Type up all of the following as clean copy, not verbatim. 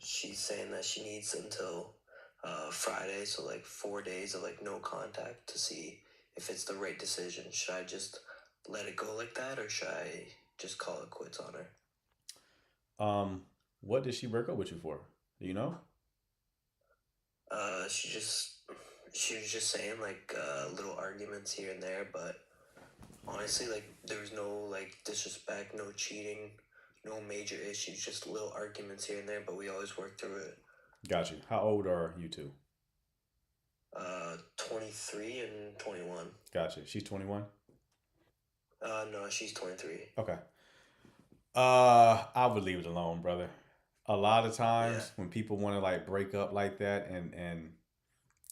she's saying that she needs until Friday, so like 4 days of like no contact to see if it's the right decision. Should I just let it go like that, or should I just call it quits on her? Um, what did she break up with you for? Do you know? She just she was just saying like little arguments here and there, but honestly, like there was no like disrespect, no cheating, no major issues, just little arguments here and there, but we always work through it. Got you. How old are you two? 23 and 21. Got you. She's 21. No, she's 23. Okay. I would leave it alone, brother. A lot of Yeah. times when people want to like break up like that and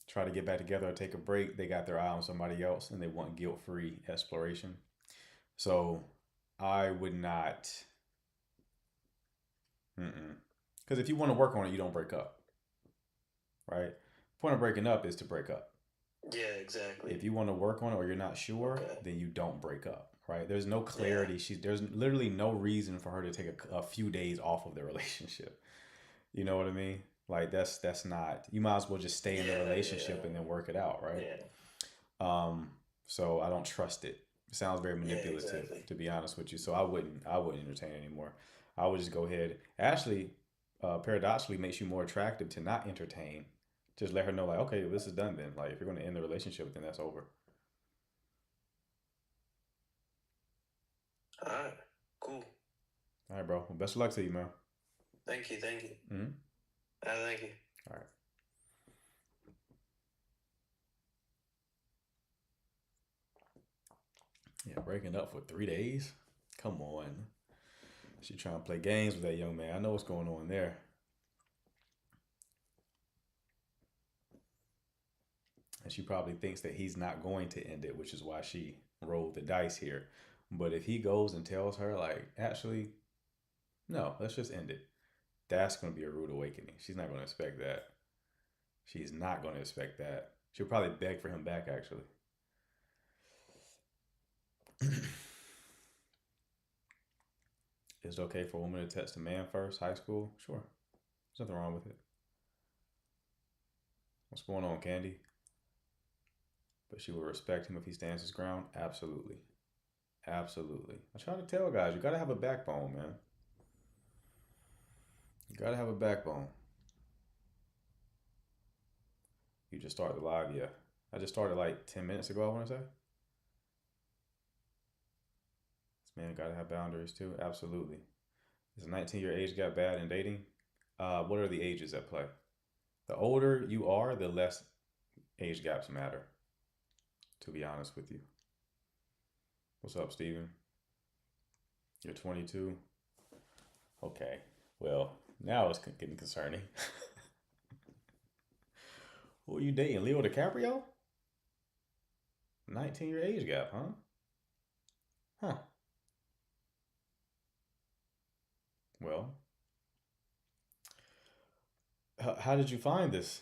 try to get back together or take a break, they got their eye on somebody else and they want guilt-free exploration. So I would not. Because if you want to work on it, you don't break up, right? The point of breaking up is to break up. Yeah, exactly. If you want to work on it or you're not sure, Okay. then you don't break up, right? There's no Yeah. clarity. There's literally no reason for her to take a few days off of the relationship. You know what I mean? Like that's not. You might as well just stay in the Yeah, relationship yeah, and then work it out, right? yeah. Um, so I don't trust it. It sounds very Yeah, manipulative, exactly. to be honest with you. So I wouldn't entertain it anymore. I would just go ahead. Actually, paradoxically, makes you more attractive to not entertain. Just let her know, like, okay, well, this is done. Then, like, if you're going to end the relationship, then that's over. Alright, cool. All right, bro. Well, best of luck to you, man. Thank you, thank you. Mm-hmm. Thank you. All right. Yeah, breaking up for 3 days. Come on. She trying to play games with that young man. I know what's going on there. And she probably thinks that he's not going to end it, which is why she rolled the dice here. But if he goes and tells her, like, actually, no, let's just end it, that's going to be a rude awakening. She's not going to expect that. She's not going to expect that. She'll probably beg for him back, actually. Is it okay for a woman to text a man first? High school? Sure. There's nothing wrong with it. What's going on, Candy? But she will respect him if he stands his ground? Absolutely. Absolutely. I try to tell guys, you got to have a backbone, man. You got to have a backbone. You just started the live, yeah. I just started like 10 minutes ago, I want to say. This man got to have boundaries too. Absolutely. Is a 19-year age gap bad in dating? What are the ages at play? The older you are, the less age gaps matter, to be honest with you. What's up, Steven? You're 22? Okay. Well, now it's getting concerning. Who are you dating? Leo DiCaprio? 19-year age gap, huh? Huh. Well, how did you find this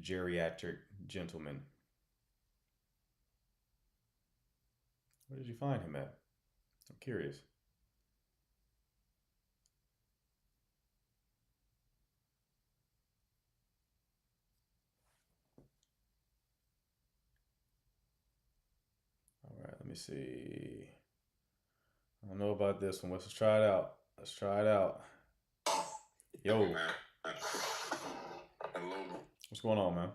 geriatric gentleman? Where did you find him at? I'm curious. All right, let me see. I don't know about this one. Let's try it out. Let's try it out. Yo, Hello. what's going on, man?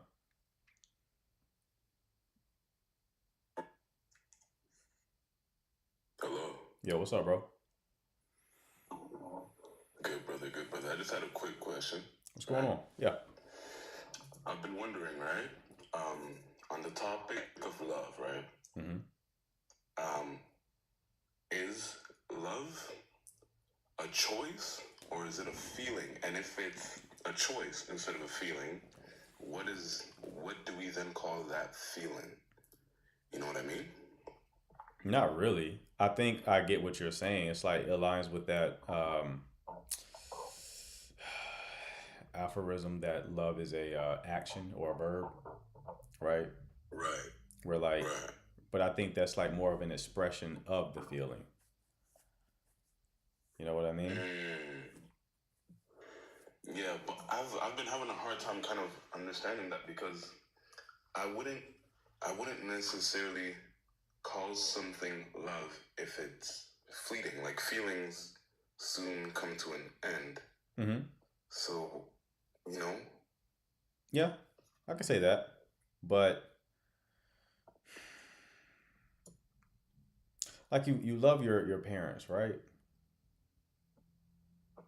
Hello. Yo, what's up, bro? Good brother, good brother. I just had a quick question. What's going Right? on? Yeah. I've been wondering, right? On the topic of love, right? Mm-hmm. Um, is love a choice or is it a feeling? And if it's a choice instead of a feeling, what do we then call that feeling? You know what I mean? Not really. I think I get what you're saying. It's like it aligns with that aphorism that love is a action or a verb, right? Right, Where like, right. but I think that's like more of an expression of the feeling. You know what I mean? Mm, yeah, but I've been having a hard time kind of understanding that because I wouldn't I wouldn't necessarily call something love if it's fleeting. Like feelings soon come to an end. Mm-hmm. So, you know, Yeah, I can say that. But like you love your parents, right?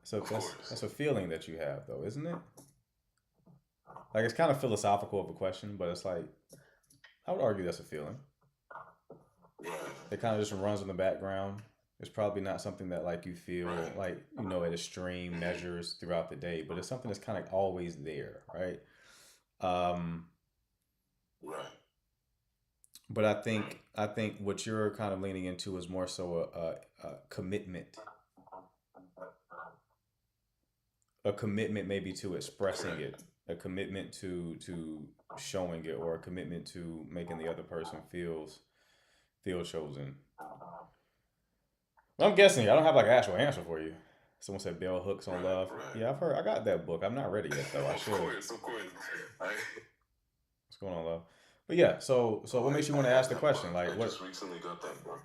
So of that's course. a feeling that you have though, isn't it? Like it's kind of philosophical of a question, but it's like I would argue that's a feeling. Right. It kind of just runs in the background. It's probably not something that like you feel Right. like at extreme Mm-hmm. measures throughout the day, but it's something that's kind of always there, right? Um, Right. but Right. I think what you're kind of leaning into is more so a commitment, a commitment maybe to expressing Correct. it, a commitment to showing it, or a commitment to making the other person feel chosen. Well, I'm guessing. I don't have like an actual answer for you. Someone said Bell Hooks on Right. Love. Right. Yeah, I've heard. I got that book. I'm not ready yet though. I Of should. course. Of course. I What's going on, love? But yeah. So oh what makes you I want to have ask the that question? book. Like I what? just recently got that book.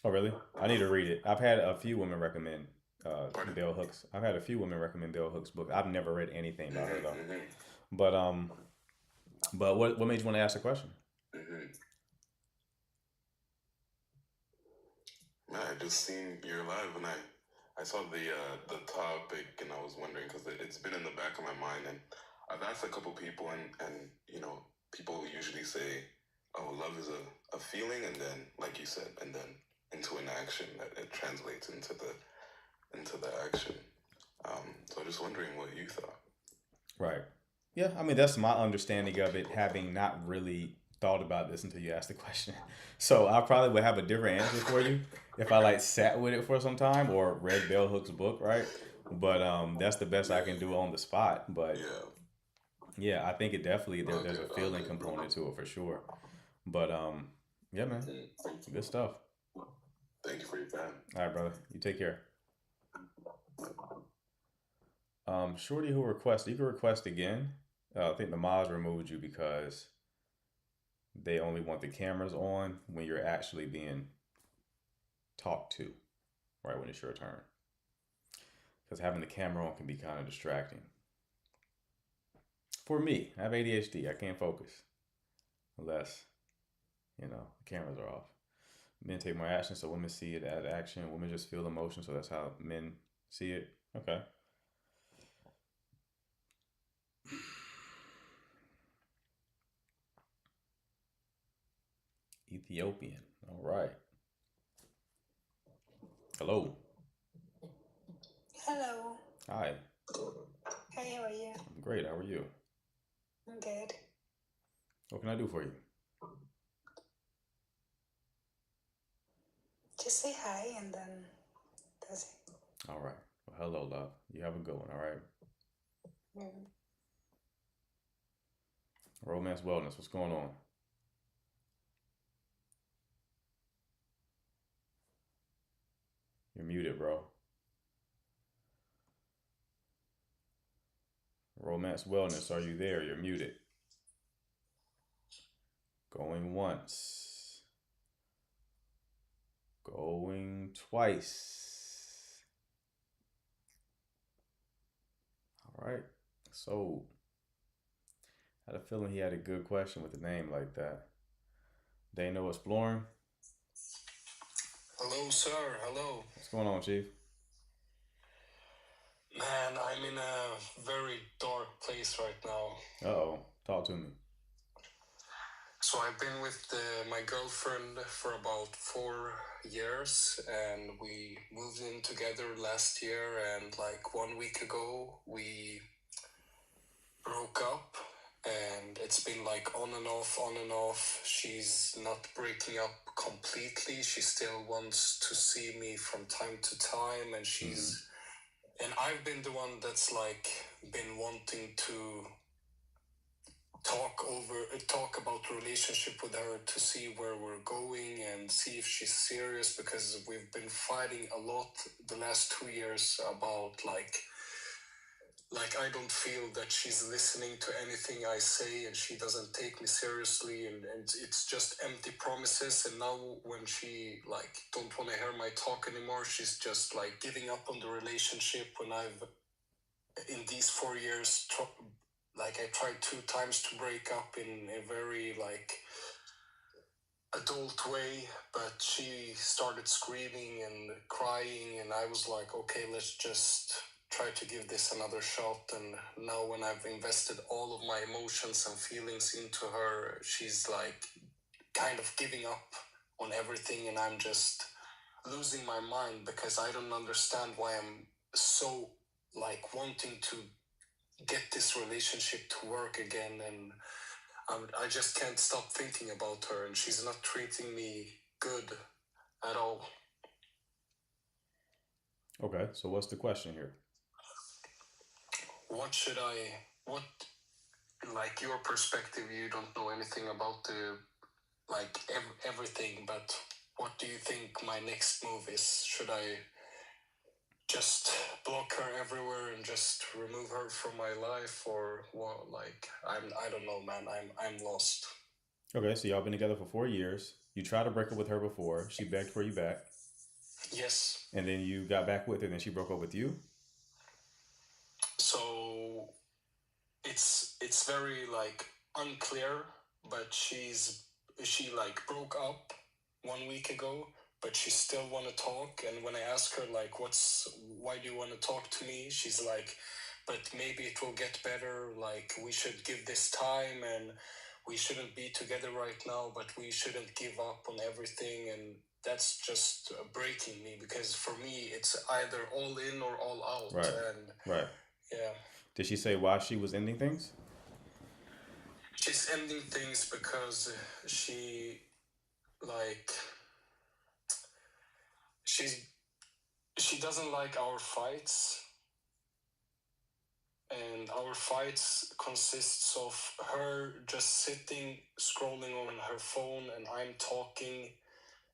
Oh, really? I need to read it. I've had a few women recommend Pardon? Bell Hooks. I've had a few women recommend Bell Hooks book. I've never read anything about her though. Mm-hmm. Mm-hmm. But um, but what made you want to ask the question? Mm-hmm. Man, I just seen your live and I saw the topic and I was wondering because it's been in the back of my mind and I've asked a couple people and you know people usually say, oh, love is a feeling and then like you said and then into an action that it translates into the action. So I'm just wondering what you thought. Right. Yeah, I mean that's my understanding of it, having not really thought about this until you asked the question. So I probably would have a different answer for you if I like sat with it for some time or read Bell Hook's book, right? But that's the best I can do on the spot. But Yeah. yeah, I think it definitely All there's a good. All feeling good, bro. component to it for sure. But yeah, man, good stuff. Thank you for your time. All right, brother, you take care. Shorty who requested, you can request again. I think the mods removed you because they only want the cameras on when you're actually being talked to, right when it's your turn. Because having the camera on can be kind of distracting. For me, I have ADHD. I can't focus unless, the cameras are off. Men take more action, so women see it as action. Women just feel emotion, so that's how men see it. Okay. Ethiopian. All right. Hello. Hello. Hi. Hey, how are you? I'm great. How are you? I'm good. What can I do for you? Just say hi and then that's it. All right. Well, hello, love. You have a good one. All right. Mm. Romance wellness. What's going on? You're muted, bro. Romance wellness. Are you there? You're muted. Going once. Going twice. All right. So, I had a feeling he had a good question with a name like that. Dano exploring. Hello, sir. Hello. What's going on, Chief? Man, I'm in a very dark place right now. Uh oh. Talk to me. So I've been with my girlfriend for about 4 years, and we moved in together last year, and like 1 week ago, we broke up, and it's been like on and off, on and off. She's not breaking up completely. She still wants to see me from time to time, and and I've been the one that's like been wanting to talk about the relationship with her to see where we're going and see if she's serious, because we've been fighting a lot the last 2 years about like like I don't feel that she's listening to anything I say, and she doesn't take me seriously, and it's just empty promises. And now when she like don't want to hear my talk anymore, she's just like giving up on the relationship. When I've in these 4 years like I tried 2 times to break up in a very like adult way, but she started screaming and crying, and I was like, okay, let's just try to give this another shot. And now when I've invested all of my emotions and feelings into her, she's like kind of giving up on everything, and I'm just losing my mind because I don't understand why I'm so like wanting to get this relationship to work again. And I just can't stop thinking about her, and she's not treating me good at all. Okay, so what's the question here? What like your perspective, you don't know anything about the, like everything, but what do you think my next move is? Should I just block her everywhere and just remove her from my life, or what? Like, I don't know, man. I'm lost. Okay, so y'all been together for 4 years. You tried to break up with her before. She begged for you back. Yes. And then you got back with her, and then she broke up with you? So it's very like unclear, but she like broke up 1 week ago, but she still want to talk. And when I ask her like why do you want to talk to me, she's like, but maybe it will get better, like we should give this time, and we shouldn't be together right now, but we shouldn't give up on everything. And that's just breaking me, because for me it's either all in or all out. Right. And Right. yeah, Did she say why she was ending things? she's ending things because she like she doesn't like our fights, and our fights consists of her just sitting scrolling on her phone and I'm talking.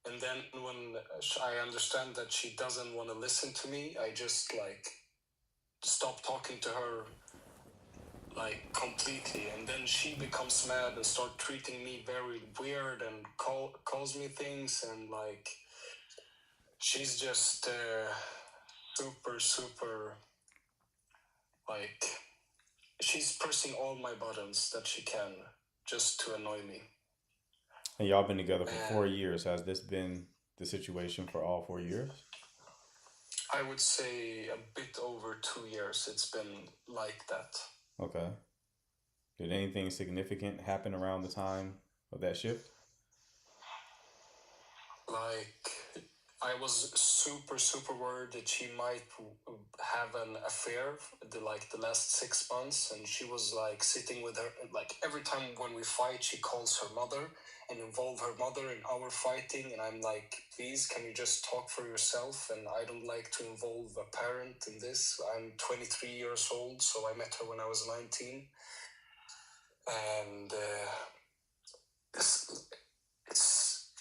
And then when I understand that she doesn't want to listen to me, I just like stop talking to her like completely. And then she becomes mad and start treating me very weird and calls me things. And like she's just super like she's pressing all my buttons that she can just to annoy me. And y'all been together for And 4 years. Has this been the situation for all 4 years? I would say a bit over 2 years it's been like that. Okay. Did anything significant happen around the time of that shift? Like I was super worried that she might have an affair the last 6 months. And she was like sitting with her, like every time when we fight she calls her mother and involve her mother in our fighting. And I'm like, please, can you just talk for yourself? And I don't like to involve a parent in this. I'm 23 years old, so I met her when I was 19. And it's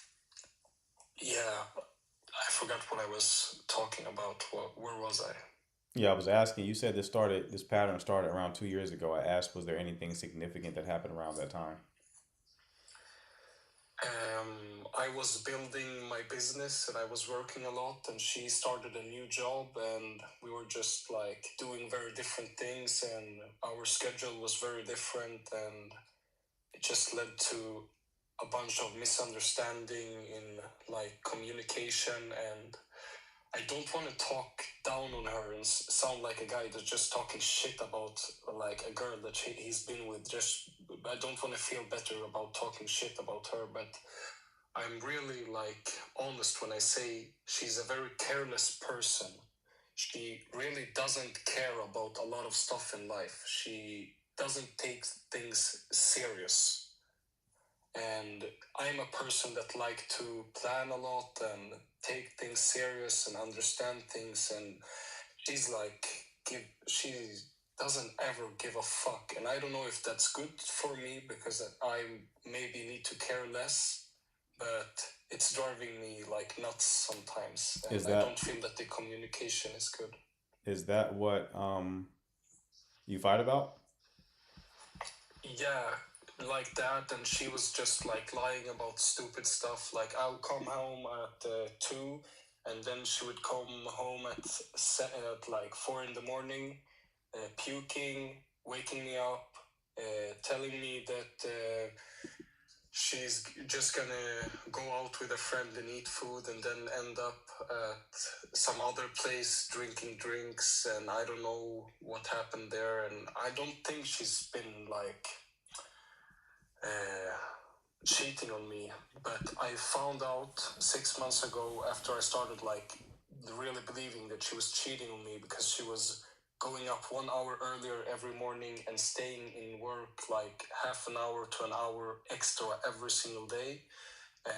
yeah, I forgot what I was talking about. Where was I? Yeah, I was asking. You said this pattern started around 2 years ago. I asked, was there anything significant that happened around that time? I was building my business and I was working a lot, and she started a new job, and we were just like doing very different things, and our schedule was very different, and it just led to a bunch of misunderstanding in like communication. And I don't want to talk down on her and sound like a guy that's just talking shit about like a girl that he's been with. Just I don't want to feel better about talking shit about her, but I'm really like honest when I say she's a very careless person. She really doesn't care about a lot of stuff in life. She doesn't take things serious. And I'm a person that like to plan a lot and take things serious and understand things. And she's like, she doesn't ever give a fuck. And I don't know if that's good for me, because I maybe need to care less, but it's driving me like nuts sometimes. And Is I that don't feel that the communication is good. is that what you fight about? Yeah, like that, and she was just like lying about stupid stuff. Like I'll come home at 2, and then she would come home at like 4 in the morning, puking, waking me up, telling me that she's just gonna go out with a friend and eat food, and then end up at some other place drinking drinks, and I don't know what happened there, and I don't think she's been like uh, cheating on me, but I found out 6 months ago after I started like really believing that she was cheating on me, because she was going up 1 hour earlier every morning and staying in work like half an hour to an hour extra every single day.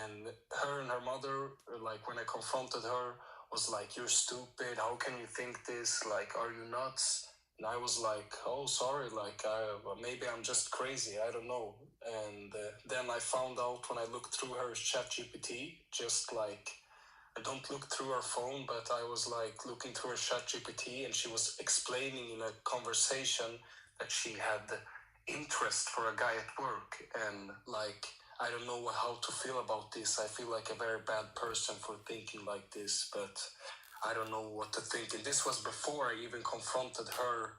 And her mother, like when I confronted her, was like, "You're stupid, how can you think this, like, are you nuts?" And I was like, "Oh, sorry, like maybe I'm just crazy, I don't know." And then I found out when I looked through her chat GPT, just like, I don't look through her phone, but I was like looking through her chat GPT, and she was explaining in a conversation that she had interest for a guy at work. And like, I don't know how to feel about this. I feel like a very bad person for thinking like this, but I don't know what to think. And this was before I even confronted her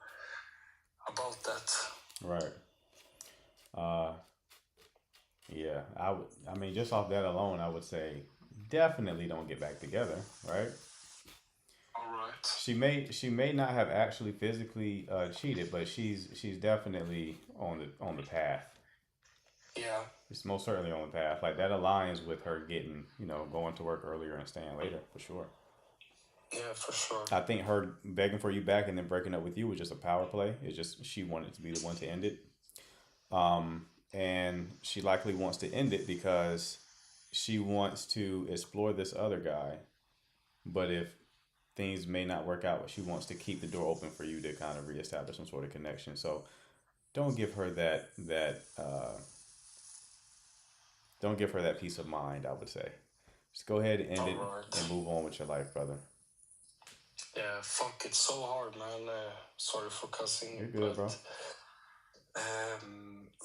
about that. Right. Uh, yeah. I mean, just off that alone, I would say definitely don't get back together. Right. All right. She may not have actually physically cheated, but she's definitely on the path. Yeah. It's most certainly on the path. Like that aligns with her getting, going to work earlier and staying later for sure. Yeah, for sure. I think her begging for you back and then breaking up with you was just a power play. It's just she wanted to be the one to end it. And she likely wants to end it because she wants to explore this other guy. But if things may not work out, she wants to keep the door open for you to kind of reestablish some sort of connection. So don't give her don't give her that peace of mind. I would say just go ahead and end All it right. and move on with your life, brother. Yeah, fuck, it's so hard, man. Sorry for cussing, You're good, bro. but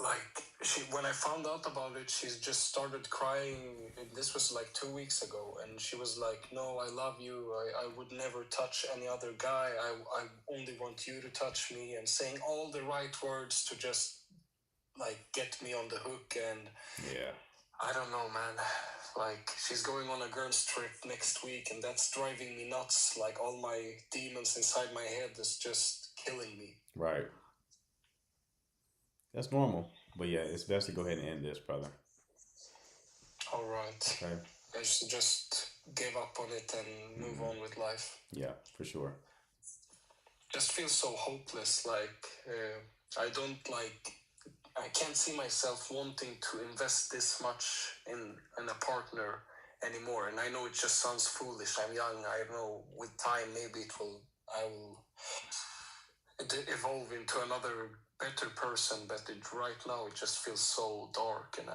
like when I found out about it, she just started crying. This was like 2 weeks ago, and she was like, "No, I love you. I would never touch any other guy. I only want you to touch me," and saying all the right words to just like get me on the hook. And Yeah. I don't know, man. Like, she's going on a girls' trip next week, and that's driving me nuts. Like, all my demons inside my head is just killing me. Right. That's normal. But yeah, it's best to go ahead and end this, brother. All right. Okay. I should just give up on it and move on with life. Yeah, for sure. Just feel so hopeless. Like, I can't see myself wanting to invest this much in a partner anymore. And I know it just sounds foolish. I'm young. I know with time maybe I will evolve into another better person. But right now it just feels so dark, and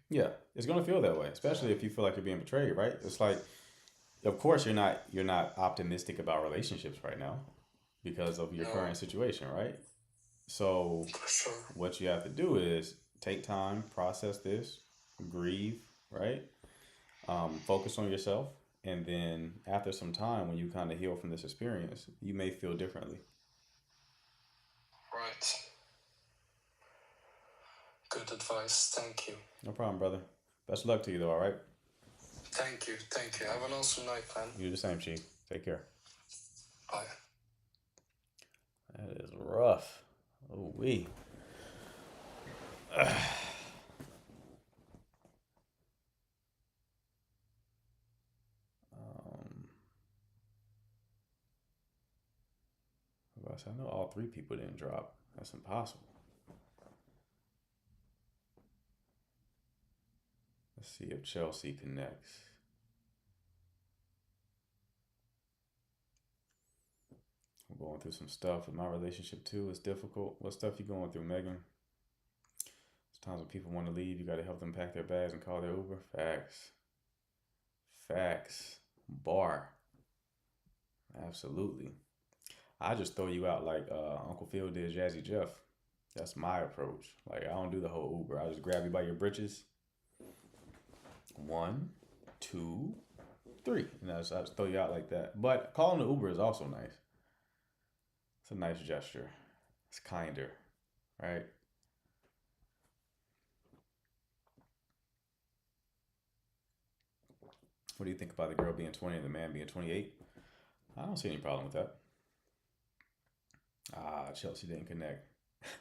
Yeah, it's gonna feel that way, especially if you feel like you're being betrayed, right? It's like, of course, you're not optimistic about relationships right now because of your no, current situation, right? So for sure. what you have to do is take time, process this, grieve, right? Focus on yourself, and then after some time, when you kind of heal from this experience, you may feel differently. Right. Good advice. Thank you. No problem, brother. Best of luck to you, though. All right. Thank you. Thank you. Have an awesome night, man. You do the same, Chief. Take care. Bye. That is rough. Oh, we. I know all three people didn't drop. That's impossible. Let's see if Chelsea connects. I'm going through some stuff with my relationship too. It's difficult. What stuff you going through, Megan? There's times when people want to leave, you got to help them pack their bags and call their Uber. Facts. Facts. Bar. Absolutely. I just throw you out like Uncle Phil did Jazzy Jeff. That's my approach. Like I don't do the whole Uber. I just grab you by your britches. 1, 2, 3. And I just throw you out like that. But calling the Uber is also nice. It's a nice gesture. It's kinder, right? What do you think about the girl being 20 and the man being 28? I don't see any problem with that. Chelsea didn't connect.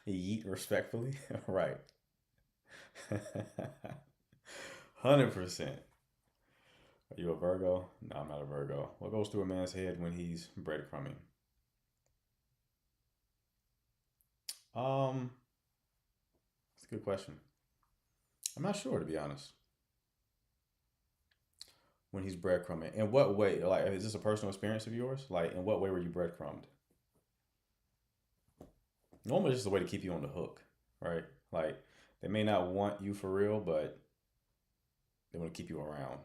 Yeet respectfully. Right. 100%. Are you a Virgo? No, I'm not a Virgo. What goes through a man's head when he's breadcrumbing? That's a good question. I'm not sure, to be honest. When he's breadcrumbing, in what way? Like, is this a personal experience of yours? Like, in what way were you breadcrumbed? Normally, it's just a way to keep you on the hook, right? Like, they may not want you for real, but they want to keep you around.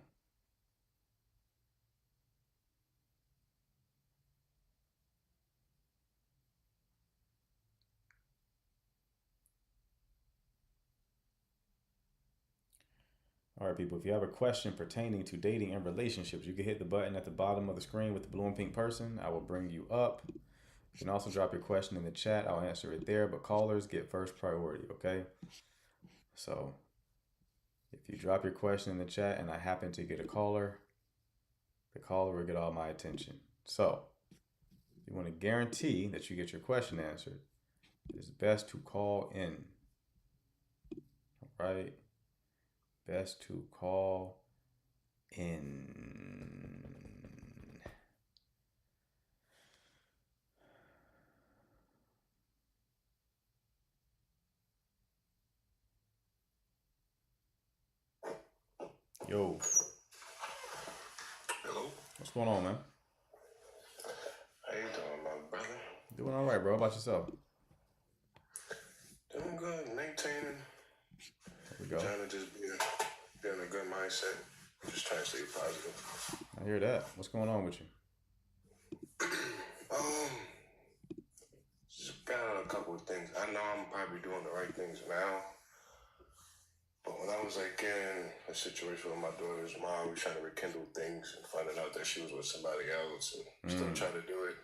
All right, people, if you have a question pertaining to dating and relationships, you can hit the button at the bottom of the screen with the blue and pink person. I will bring you up. You can also drop your question in the chat. I'll answer it there, but callers get first priority, okay? So if you drop your question in the chat and I happen to get a caller, the caller will get all my attention. So if you want to guarantee that you get your question answered, it's best to call in. All right? Best to call in. Yo, Hello. what's going on, man? How you doing, my brother? Doing all right, bro. How about yourself? Doing good. Maintaining. There we go. Trying to just be in a good mindset. Just trying to stay positive. I hear that. What's going on with you? Just got a couple of things. I know I'm probably doing the right things now. But when I was like in a situation with my daughter's mom, we were trying to rekindle things and finding out that she was with somebody else and still trying to do it.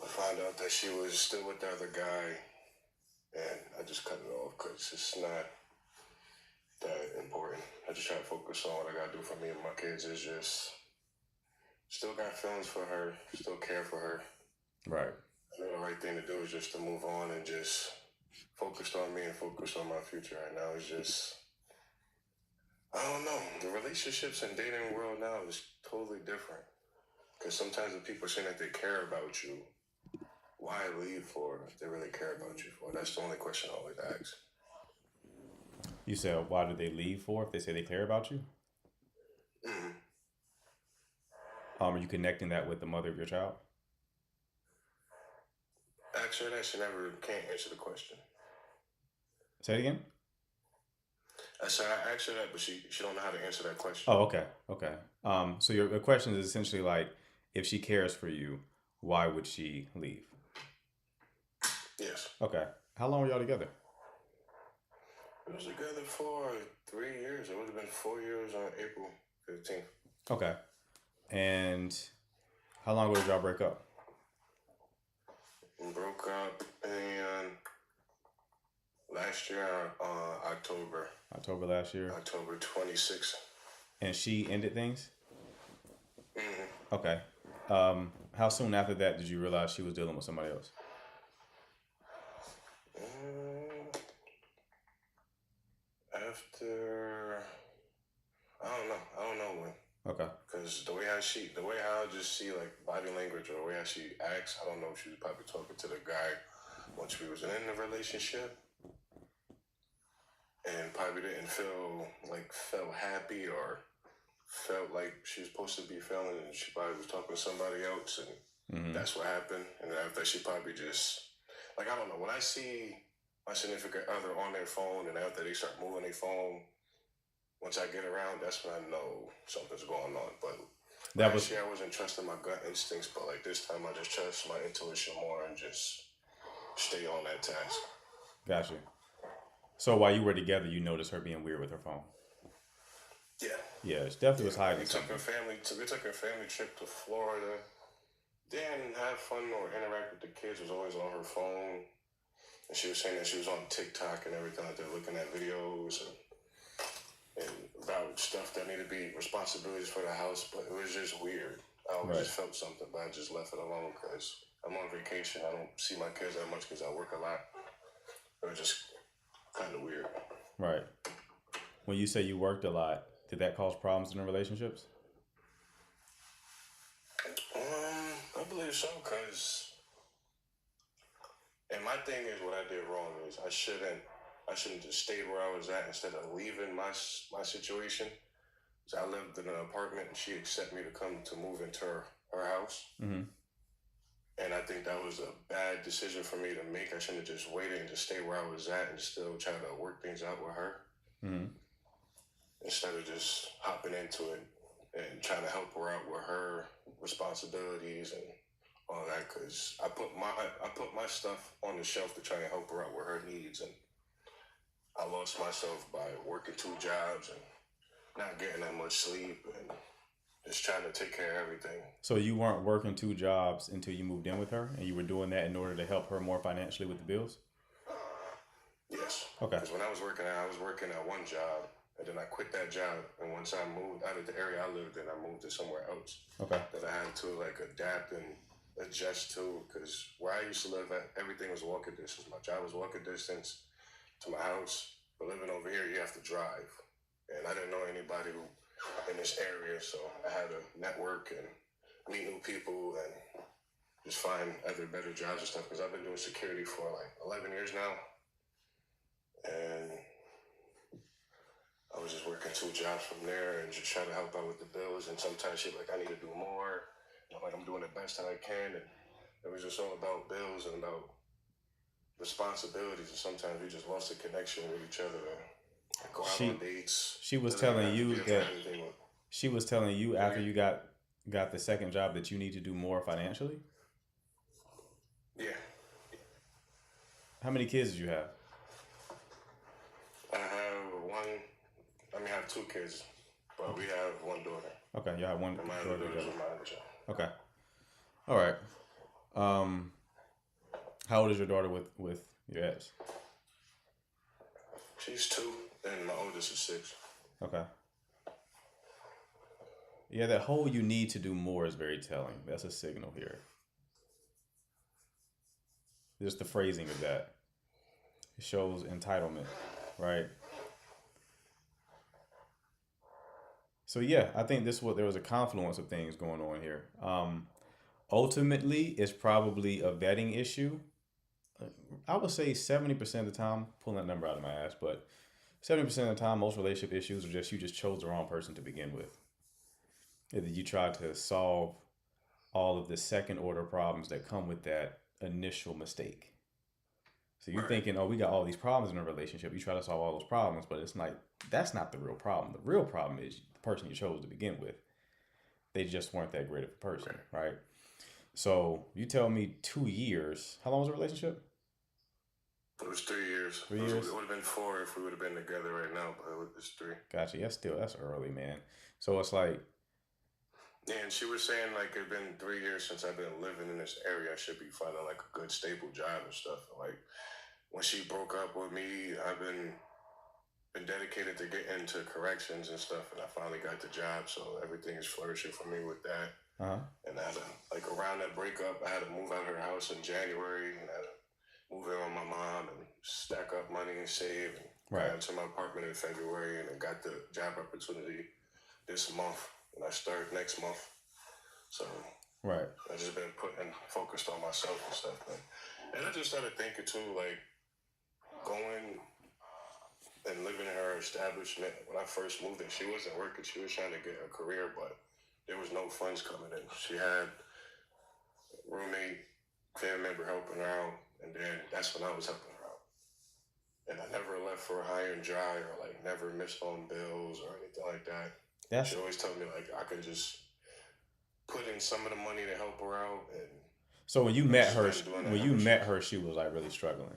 I found out that she was still with the other guy, and I just cut it off because it's not that important. I just try to focus on what I gotta do for me and my kids. Is just still got feelings for her, still care for her. Right. I know the right thing to do is just to move on and just focused on me and focused on my future right now. It's just, I don't know. The relationships and dating world now is totally different. Because sometimes the people saying that they care about you, why leave for if they really care about you for? That's the only question I always ask. You said, why did they leave for if they say they care about you? Mm-hmm. Are you connecting that with the mother of your child? Actually, that she never can't answer the question. Say it again? I said I asked her that, but she don't know how to answer that question. Oh, okay. Okay. So your question is essentially like, if she cares for you, why would she leave? Yes. Okay. How long were y'all together? We was together for 3 years. It would have been 4 years on April 15th. Okay. And how long ago did y'all break up? We broke up in last year, October. October last year. October 26th. And she ended things? Mm-hmm. Okay. How soon after that did you realize she was dealing with somebody else? After, I don't know when. Okay. Because the way how I just see like body language or the way how she acts, I don't know if she was probably talking to the guy once we was in the relationship, and probably didn't felt happy or felt like she was supposed to be feeling, and she probably was talking to somebody else, and that's what happened. And then after she probably just like, I don't know, when I see my significant other on their phone and after they start moving their phone, once I get around, that's when I know something's going on. But That was Last year I wasn't trusting my gut instincts, but like this time I just trust my intuition more and just stay on that task. gotcha. So while you were together, you noticed her being weird with her phone. Yeah. Yeah, she definitely was Yeah. hiding We took something. we took a family trip to Florida. Didn't have fun or interact with the kids. Was always on her phone, and she was saying that she was on TikTok and everything like that, looking at videos and about stuff that needed to be responsibilities for the house. But it was just weird. I always Right. just felt something, but I just left it alone because I'm on vacation. I don't see my kids that much because I work a lot. It was just kind of weird. Right. When you say you worked a lot, did that cause problems in the relationships? I believe so, cause, and my thing is what I did wrong is I shouldn't just stayed where I was at instead of leaving my situation. So I lived in an apartment and she accepted me to come to move into her house, Mm-hmm. and I think that was a bad decision for me to make. I shouldn't have just waited and just stay where I was at and still try to work things out with her Mm-hmm. instead of just hopping into it and trying to help her out with her responsibilities and all that. Because I put my stuff on the shelf to try to help her out with her needs, and I lost myself by working 2 jobs and not getting that much sleep and just trying to take care of everything. So you weren't working 2 jobs until you moved in with her, and you were doing that in order to help her more financially with the bills? Yes. Okay. Because when I was working at one job, and then I quit that job. And once I moved out of the area I lived in, I moved to somewhere else. Okay. That I had to like adapt and adjust to. Because where I used to live at, everything was walking distance. My job was walking distance to my house. But living over here, you have to drive. And I didn't know anybody in this area, so I had to network and meet new people and just find other better jobs and stuff. Because I've been doing security for like 11 years now. And I was just working 2 jobs from there and just trying to help out with the bills. And sometimes she's like, I need to do more. And I'm like, I'm doing the best that I can. And it was just all about bills and about responsibilities. And sometimes we just lost the connection with each other. And go out on dates. She was Doesn't telling have to you be that about anything. she was telling you after you got the second job that you need to do more financially? Yeah. How many kids did you have? I have 2 kids, but we have 1 daughter. Okay, you have one And my daughter other daughter's together. with my other job. Okay. All right. How old is your daughter with your ex? She's 2, and my oldest is 6. Okay. Yeah, that whole "you need to do more" is very telling. That's a signal here. Just the phrasing of that. It shows entitlement, right? So yeah, I think there was a confluence of things going on here. Ultimately, it's probably a vetting issue. I would say 70% of the time, pulling that number out of my ass, but 70% of the time, most relationship issues are just you just chose the wrong person to begin with. Either you tried to solve all of the second order problems that come with that initial mistake. So you're thinking, oh, we got all these problems in a relationship. You try to solve all those problems, but it's like, that's not the real problem. The real problem is the person you chose to begin with. They just weren't that great of a person, right? So you tell me 2 years. How long was the relationship? It was 3 years. 3 years? It would have been 4 if we would have been together right now, but it was 3. Gotcha. That's early, man. So it's like, Yeah, and she was saying like it's been 3 years since I've been living in this area. I should be finding like a good stable job and stuff. Like when she broke up with me, I've been dedicated to get into corrections and stuff, and I finally got the job, so everything is flourishing for me with that. And I had to, like around that breakup, I had to move out of her house in January, and I had to move in with my mom and stack up money and save, and got into my apartment in February, and I got the job opportunity this month, and I start next month. So right. I just been focused on myself and stuff, man. And I just started thinking too, like going and living in her establishment. When I first moved in, she wasn't working. She was trying to get a career, but there was no funds coming in. She had a roommate, family member helping her out, and then that's when I was helping her out. And I never left for high and dry or like never missed on bills or anything like that. She always told me like I could just put in some of the money to help her out, and So when you like met she's her, been doing that when you ever met since. her, she was like really struggling,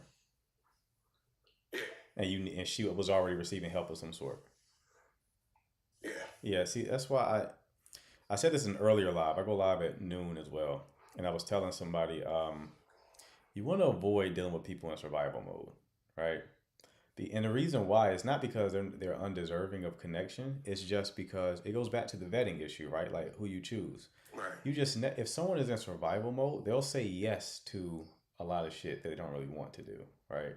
Yeah, and she was already receiving help of some sort. yeah, Yeah, see, that's why I said this in an earlier live. I go live at noon as well, and I was telling somebody, you want to avoid dealing with people in survival mode, right? And the reason why is not because they're undeserving of connection. It's just because it goes back to the vetting issue, right? Like who you choose. right, You just if someone is in survival mode, they'll say yes to a lot of shit that they don't really want to do, right?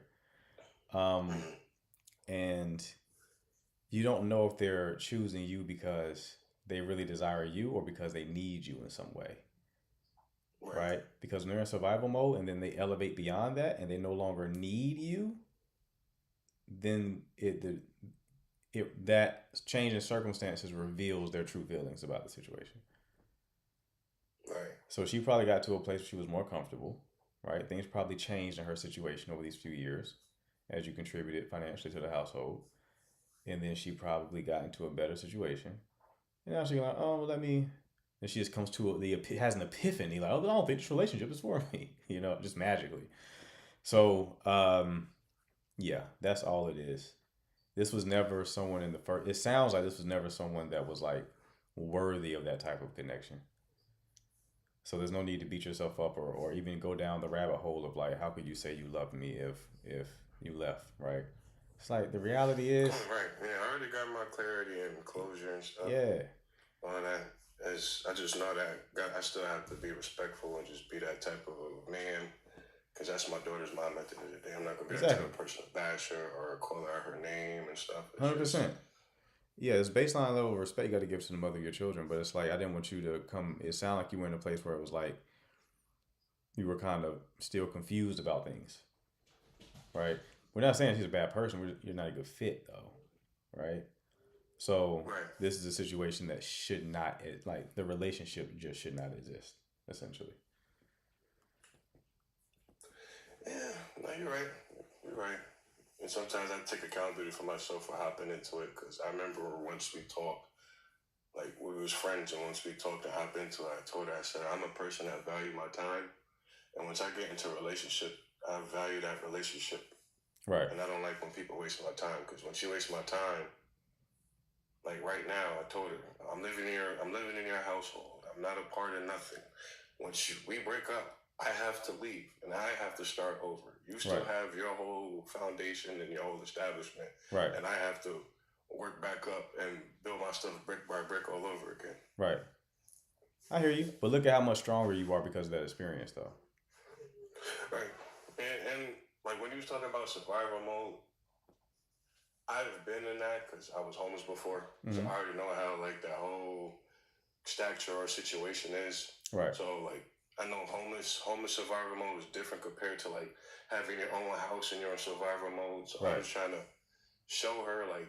Um, hmm, and you don't know if they're choosing you because they really desire you or because they need you in some way, right, right? Because when they're in survival mode and then they elevate beyond that and they no longer need you, then that change in circumstances reveals their true feelings about the situation. right, So she probably got to a place where she was more comfortable, right? Things probably changed in her situation over these few years as you contributed financially to the household. And then she probably got into a better situation. And now she's like, oh, well, let me. And she just comes to has an epiphany, like, oh, I don't think this relationship is for me, just magically. So, yeah, that's all it is. This was never someone in the first. It sounds like this was never someone that was like worthy of that type of connection. So there's no need to beat yourself up or even go down the rabbit hole of like, how could you say you love me if you left, right? It's like the reality is, right. Yeah, I already got my clarity and closure and stuff. yeah, On that, as I just know that I still have to be respectful and just be that type of a man, because that's my daughter's mom at the end of the day. I'm not gonna be that exactly, type of person to bash her or call her out her name and stuff. It's 100%. Yeah, it's baseline level of respect you got to give to the mother of your children. But it's like I didn't want you to come. It sounded like you were in a place where it was like you were kind of still confused about things, right? We're not saying she's a bad person. You're not a good fit though, right? So right. this is a situation that should not like the relationship just should not exist essentially. Yeah, no, you're right. You're right. And sometimes I take accountability for myself for hopping into it, because I remember once we talked, like we was friends, and once we talked to hop into it, I told her, I said, I'm a person that value my time, and once I get into a relationship, I value that relationship, Right. and I don't like when people waste my time, because when she wastes my time, like right now, I told her, I'm living in your household. I'm not a part of nothing. We break up, I have to leave and I have to start over. You still Right. have your whole foundation and your whole establishment, Right. and I have to work back up and build my stuff brick by brick all over again. Right. I hear you, but look at how much stronger you are because of that experience, though. Right. And like when you was talking about survival mode, I've been in that because I was homeless before, so Mhm. I already know how like that whole stature or situation is. Right. So like I know homeless survival mode is different compared to like having your own house and you're in survival mode. So I Right. was trying to show her like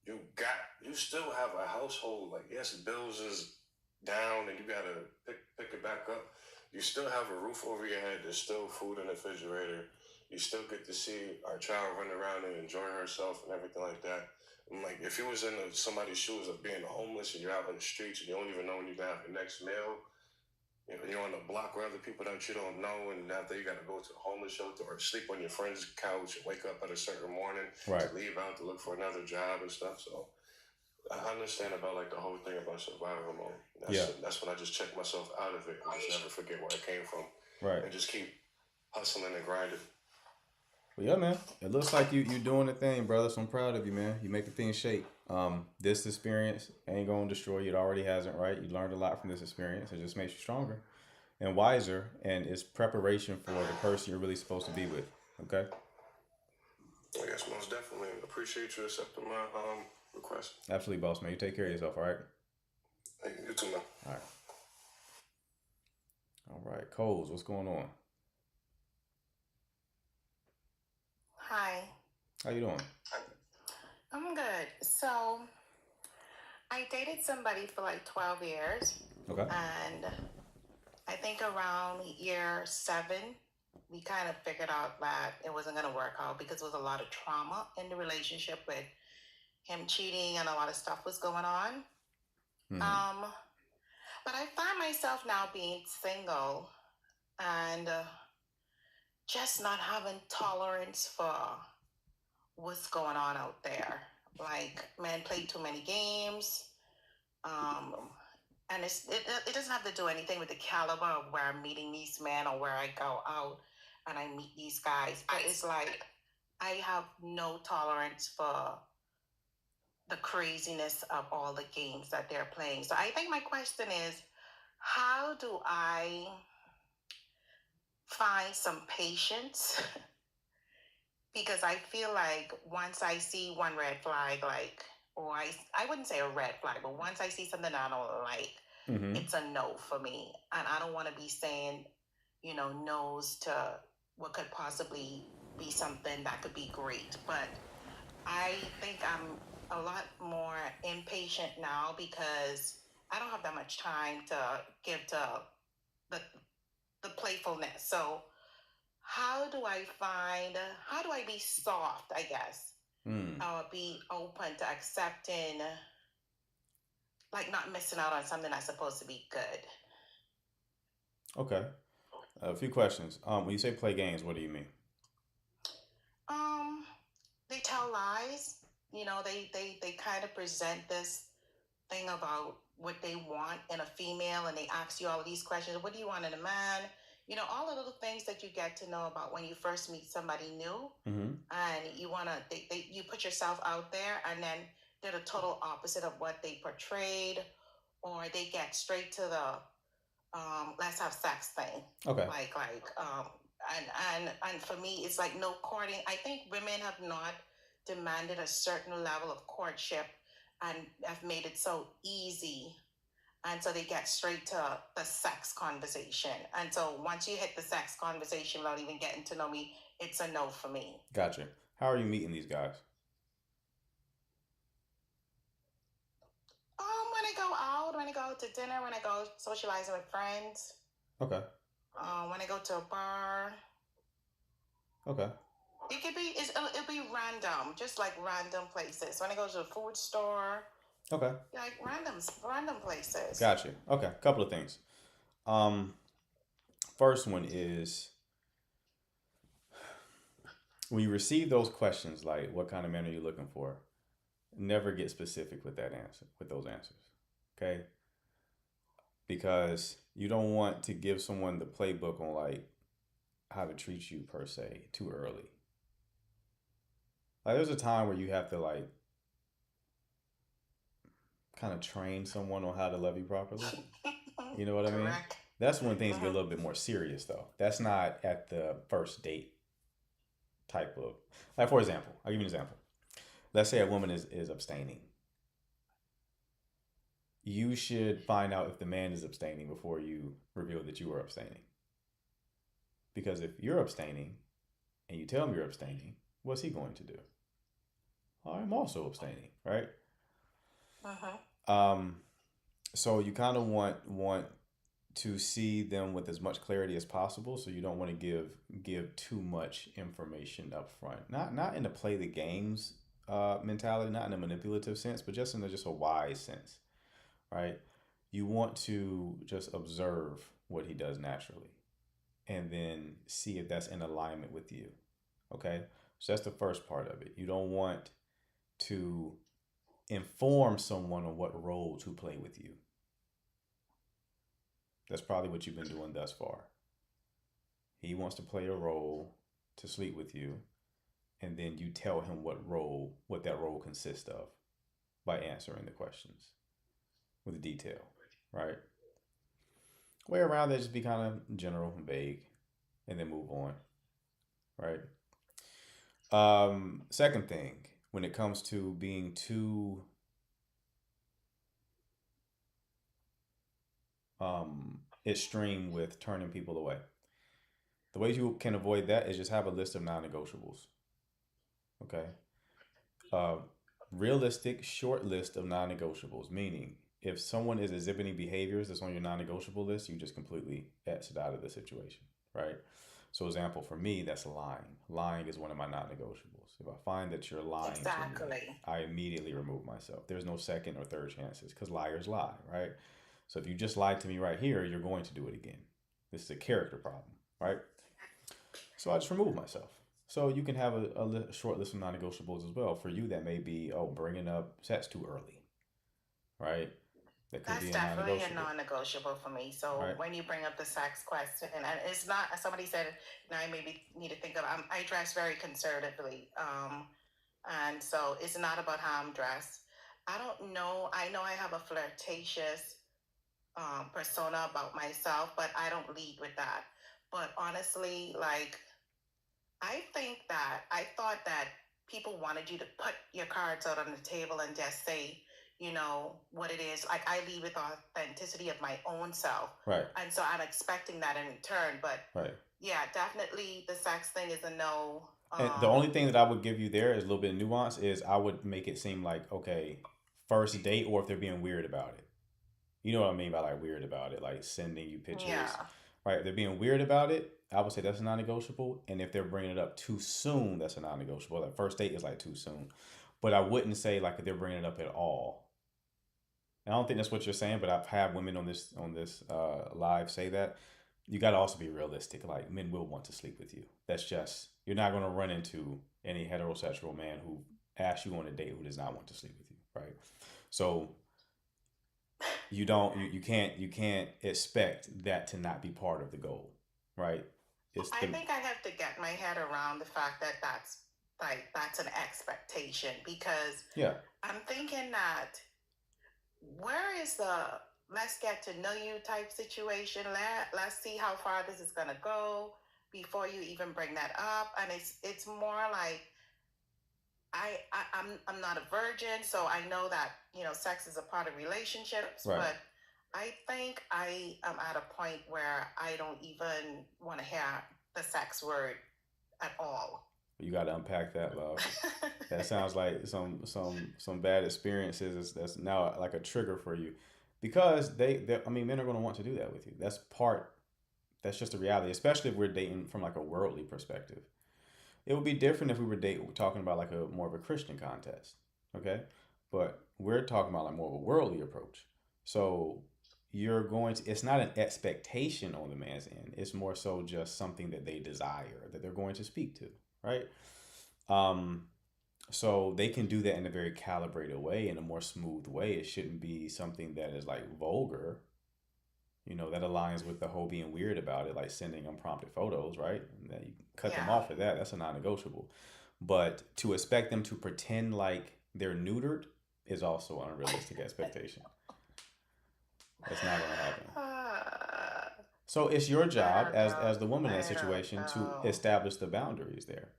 you still have a household. Like yes, bills is down and you gotta pick it back up. You still have a roof over your head. There's still food in the refrigerator. You still get to see our child run around and enjoy herself and everything like that. I'm like, if you was in somebody's shoes of being homeless and you're out on the streets and you don't even know when you're gonna have your next meal, you're on the block with other people that you don't know, and now you got to go to a homeless shelter or sleep on your friend's couch and wake up at a certain morning Right. to leave out to look for another job and stuff. So I understand about like the whole thing about survival mode. Yeah. That's when I just check myself out of it and just never forget where I came from Right. and just keep hustling and grinding. Well, yeah, man. It looks like you doing the thing, brother. So I'm proud of you, man. You make the thing shake. This experience ain't gonna destroy you. It already hasn't, right? You learned a lot from this experience. It just makes you stronger and wiser, and it's preparation for the person you're really supposed to be with. Okay. Yes, most definitely. Appreciate you accepting my request. Absolutely, boss man. You take care of yourself. All right. Hey, you too, man. All right. All right. Coles, what's going on? Hi, How you doing? I'm good. So, I dated somebody for like 12 years, Okay. and I think around year 7, we kind of figured out that it wasn't going to work out because there was a lot of trauma in the relationship with him cheating and a lot of stuff was going on. Mhm. Um, But I find myself now being single and just not having tolerance for what's going on out there. Like, men play too many games. Um, and it doesn't have to do anything with the caliber of where I'm meeting these men or where I go out and I meet these guys. But it's like I have no tolerance for the craziness of all the games that they're playing. So I think my question is, how do I find some patience? Because I feel like once I see one red flag, like, or I wouldn't say a red flag, but once I see something I don't like, Mm-hmm. it's a no for me. And I don't want to be saying, no's to what could possibly be something that could be great. But I think I'm a lot more impatient now because I don't have that much time to give to the the playfulness. So how do I be soft, I guess, Mm. or be open to accepting, like not missing out on something that's supposed to be good? Okay. A few questions. When you say play games, what do you mean? Um, they tell lies. They kind of present this thing about what they want in a female, and they ask you all of these questions. What do you want in a man? All the little things that you get to know about when you first meet somebody new, Mm-hmm. and you put yourself out there, and then they're the total opposite of what they portrayed, or they get straight to the let's have sex thing. Okay. And for me, it's like no courting. I think women have not demanded a certain level of courtship and have made it so easy, and so they get straight to the sex conversation. And so once you hit the sex conversation without even getting to know me, it's a no for me. Gotcha. How are you meeting these guys? When I go out, when I go to dinner, when I go socializing with friends, Okay. when I go to a bar, Okay. it'll be random, just like random places. When I go to the food store, Okay. like random places. Gotcha. Okay. Couple of things. First one is when you receive those questions, like what kind of man are you looking for? Never get specific with that answer, with those answers. Okay. Because you don't want to give someone the playbook on like how to treat you per se too early. Like there's a time where you have to like kind of train someone on how to love you properly. You know what I mean? Correct. That's when things get a little bit more serious though. That's not at the first date type of, like for example, I'll give you an example. Let's say a woman is abstaining. You should find out if the man is abstaining before you reveal that you are abstaining. Because if you're abstaining and you tell him you're abstaining, what's he going to do? I'm also abstaining, right? So you kind of want to see them with as much clarity as possible. So you don't want to give too much information up front. Not in the play the games mentality, not in a manipulative sense, but just in a wise sense, right? You want to just observe what he does naturally and then see if that's in alignment with you. Okay? So that's the first part of it. You don't want to inform someone on what role to play with you. That's probably what you've been doing thus far. He wants to play a role to sleep with you, and then you tell him what that role consists of by answering the questions with detail, right? Way around that, just be kind of general and vague, and then move on, right? Second thing, when it comes to being too extreme with turning people away, the ways you can avoid that is just have a list of non-negotiables. Okay. Realistic short list of non-negotiables, meaning if someone is exhibiting behaviors that's on your non-negotiable list, you just completely exit out of the situation, right? So example, for me, that's lying. Lying is one of my non-negotiables. If I find that you're lying to me, Exactly. I immediately remove myself. There's no second or third chances because liars lie, right? So if you just lied to me right here, you're going to do it again. This is a character problem, right? So I just remove myself. So you can have a short list of non-negotiables as well. For you, that may be, oh, bringing up sex too early, right? That could That's be a definitely a non-negotiable, non-negotiable for me. So right? when you bring up the sex question, and it's not, as somebody said, now I maybe need to think of, I dress very conservatively. And so it's not about how I'm dressed. I don't know. I know I have a flirtatious persona about myself, but I don't lead with that. But honestly, like, I thought that people wanted you to put your cards out on the table and just say, what it is. Like, I lead with authenticity of my own self. Right. And so I'm expecting that in return. But right. yeah, definitely the sex thing is a no. And the only thing that I would give you there is a little bit of nuance is I would make it seem like, okay, first date, or if they're being weird about it. You know what I mean by like weird about it, like sending you pictures. Yeah. Right. If they're being weird about it, I would say that's a non-negotiable. And if they're bringing it up too soon, that's a non-negotiable. Like first date is like too soon. But I wouldn't say like if they're bringing it up at all. And I don't think that's what you're saying, but I've had women on this live say that. You got to also be realistic. Like men will want to sleep with you. That's just, you're not going to run into any heterosexual man who asks you on a date who does not want to sleep with you, right? So you can't expect that to not be part of the goal, right? I think I have to get my head around the fact that that's an expectation, because yeah, I'm thinking that where is the let's get to know you type situation? Let's see how far this is gonna go before you even bring that up. And it's more like I'm not a virgin, so I know that sex is a part of relationships, right. but I think I am at a point where I don't even want to hear the sex word at all. You got to unpack that, love. That sounds like some bad experiences. That's now like a trigger for you, because men are going to want to do that with you. That's just a reality, especially if we're dating from like a worldly perspective. It would be different if we were talking about like a more of a Christian context, okay? But we're talking about like more of a worldly approach. So it's not an expectation on the man's end. It's more so just something that they desire, that they're going to speak to, right? So they can do that in a very calibrated way, in a more smooth way. It shouldn't be something that is like vulgar, that aligns with the whole being weird about it, like sending unprompted photos, right? And that you cut them off for that. That's a non-negotiable. But to expect them to pretend like they're neutered is also an unrealistic expectation. That's not going to happen. So it's your job as the woman in that situation to establish the boundaries there.